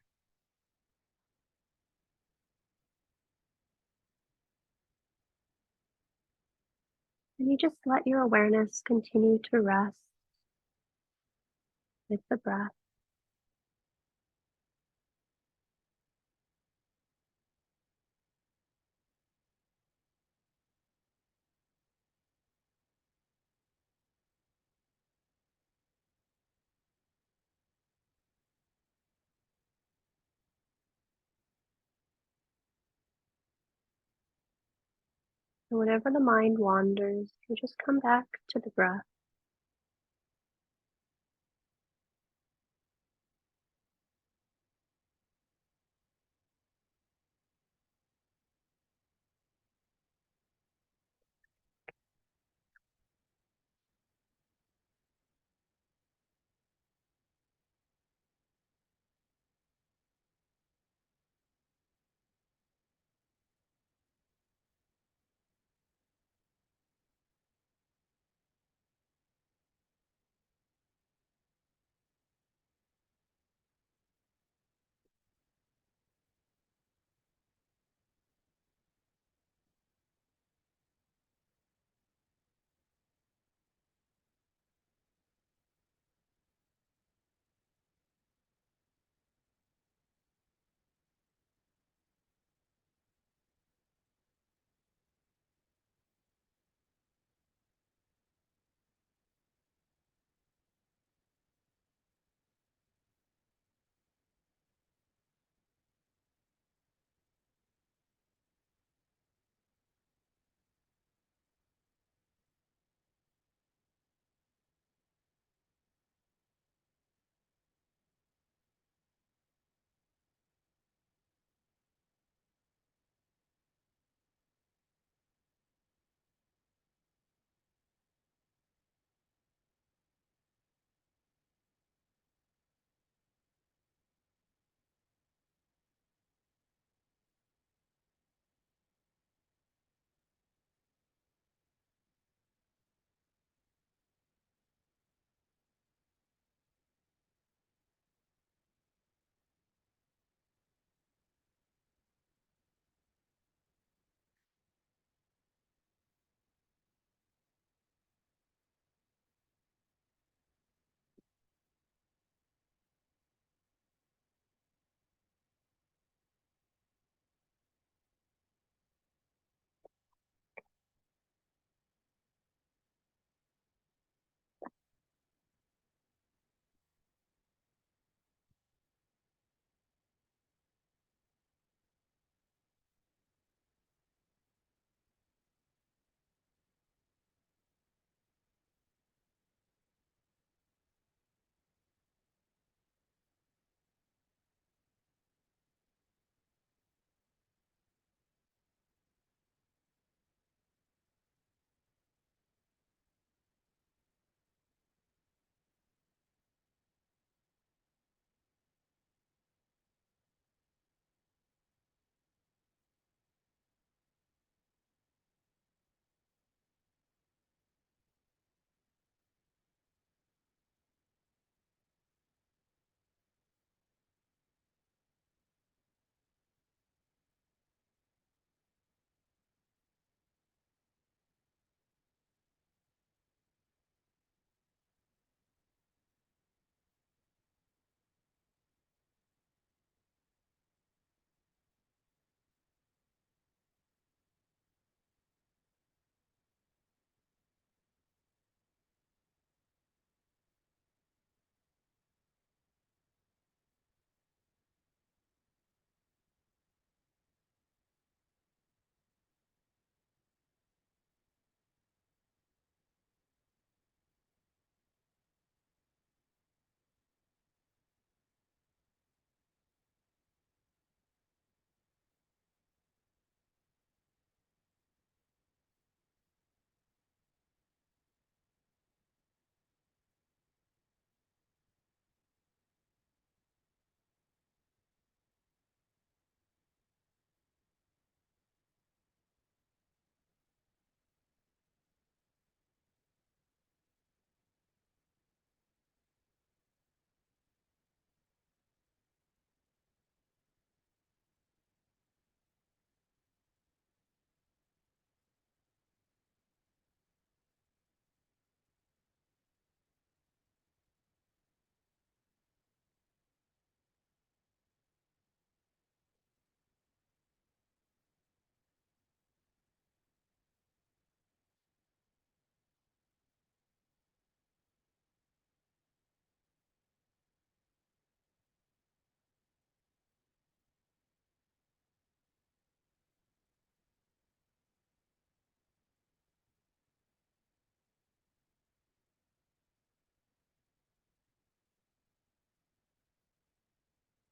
S1: And you just let your awareness continue to rest with the breath. And whenever the mind wanders, you just come back to the breath.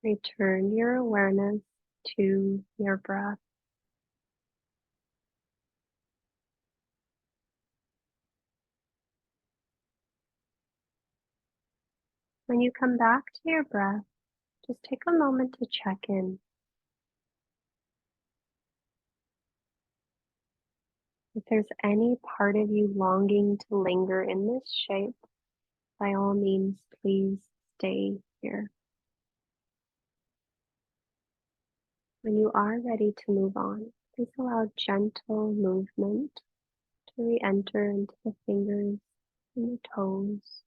S1: Return your awareness to your breath. When you come back to your breath, just take a moment to check in. If there's any part of you longing to linger in this shape, by all means, please stay here. When you are ready to move on, please allow gentle movement to re-enter into the fingers and the toes.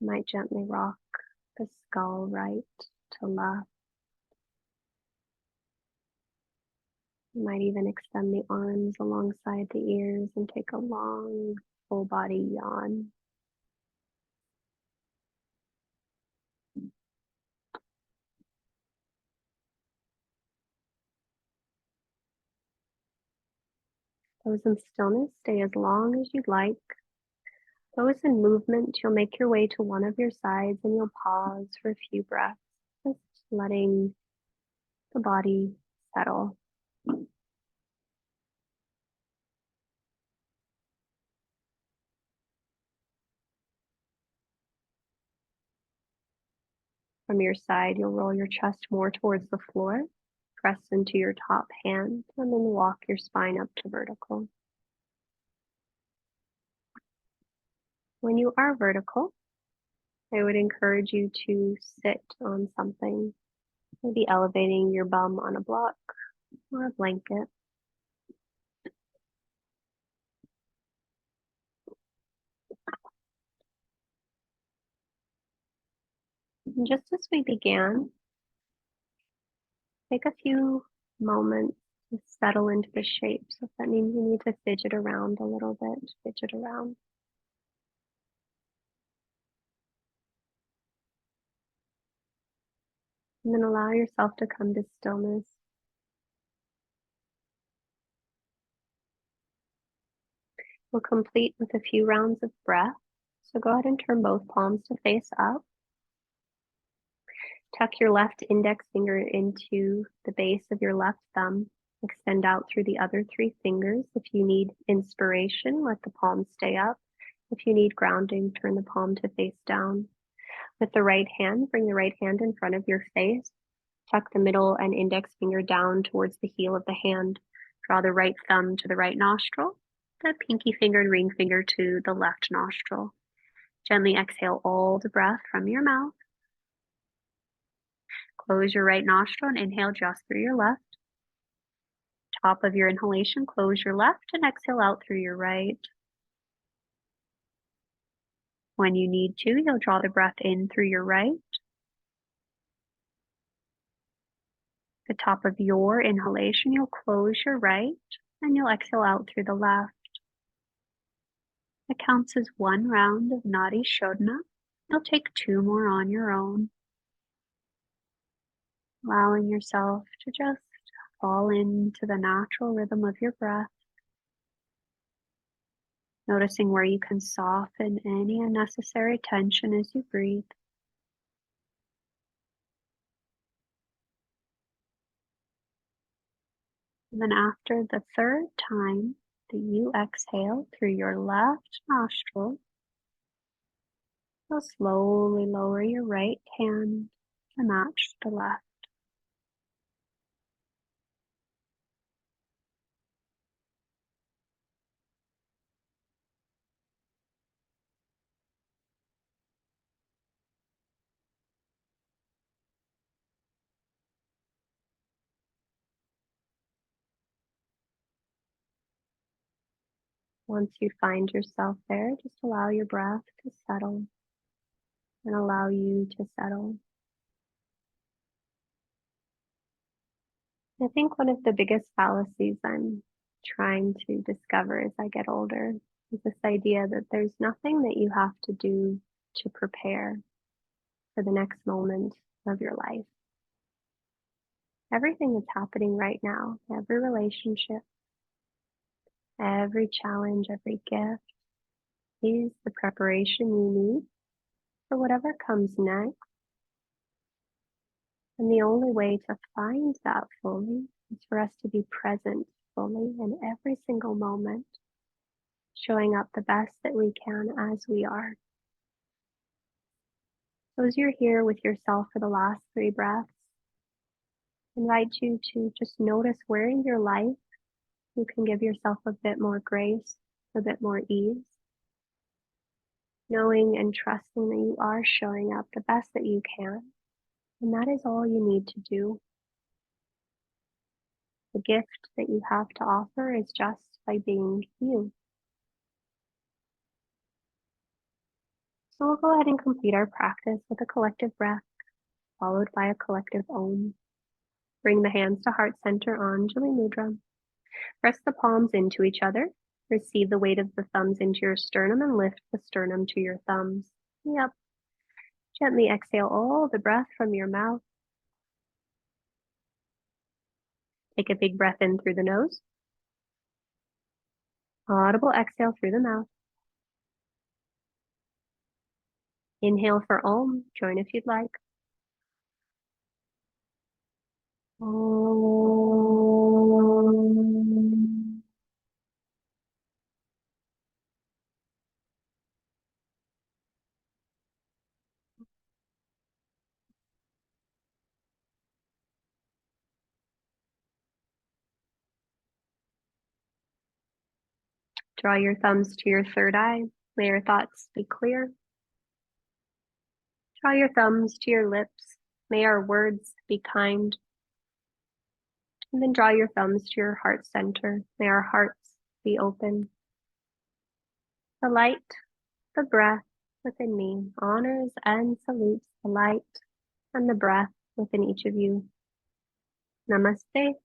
S1: You might gently rock the skull right to left. You might even extend the arms alongside the ears and take a long, full body yawn. Those in stillness, stay as long as you'd like. Those in movement, you'll make your way to one of your sides and you'll pause for a few breaths, just letting the body settle. From your side, you'll roll your chest more towards the floor, press into your top hand, and then walk your spine up to vertical. When you are vertical, I would encourage you to sit on something, maybe elevating your bum on a block or a blanket. And just as we began, take a few moments to settle into the shape. So if that means you need to fidget around a little bit, fidget around. And then allow yourself to come to stillness. We'll complete with a few rounds of breath. So go ahead and turn both palms to face up. Tuck your left index finger into the base of your left thumb. Extend out through the other three fingers. If you need inspiration, let the palm stay up. If you need grounding, turn the palm to face down. With the right hand, bring the right hand in front of your face. Tuck the middle and index finger down towards the heel of the hand. Draw the right thumb to the right nostril, the pinky finger and ring finger to the left nostril. Gently exhale all the breath from your mouth. Close your right nostril and inhale just through your left. Top of your inhalation, close your left and exhale out through your right. When you need to, you'll draw the breath in through your right. The top of your inhalation, you'll close your right and you'll exhale out through the left. It counts as one round of Nadi Shodhana. You'll take two more on your own. Allowing yourself to just fall into the natural rhythm of your breath. Noticing where you can soften any unnecessary tension as you breathe. And then after the third time that you exhale through your left nostril, you'll slowly lower your right hand to match the left. Once you find yourself there, just allow your breath to settle and allow you to settle. I think one of the biggest fallacies I'm trying to discover as I get older is this idea that there's nothing that you have to do to prepare for the next moment of your life. Everything that's happening right now, every relationship, every challenge, every gift is the preparation you need for whatever comes next. And the only way to find that fully is for us to be present fully in every single moment, showing up the best that we can as we are. So as you're here with yourself for the last 3 breaths, I invite you to just notice where in your life you can give yourself a bit more grace, a bit more ease, knowing and trusting that you are showing up the best that you can. And that is all you need to do. The gift that you have to offer is just by being you. So we'll go ahead and complete our practice with a collective breath, followed by a collective Om. Bring the hands to heart center, Anjali Mudra. Press the palms into each other. Receive the weight of the thumbs into your sternum and lift the sternum to your thumbs. Yep. Gently exhale all the breath from your mouth. Take a big breath in through the nose. Audible exhale through the mouth. Inhale for Om. Join if you'd like. Om. Draw your thumbs to your third eye. May your thoughts be clear. Draw your thumbs to your lips. May our words be kind. And then draw your thumbs to your heart center. May our hearts be open. The light, the breath within me honors and salutes the light and the breath within each of you. Namaste.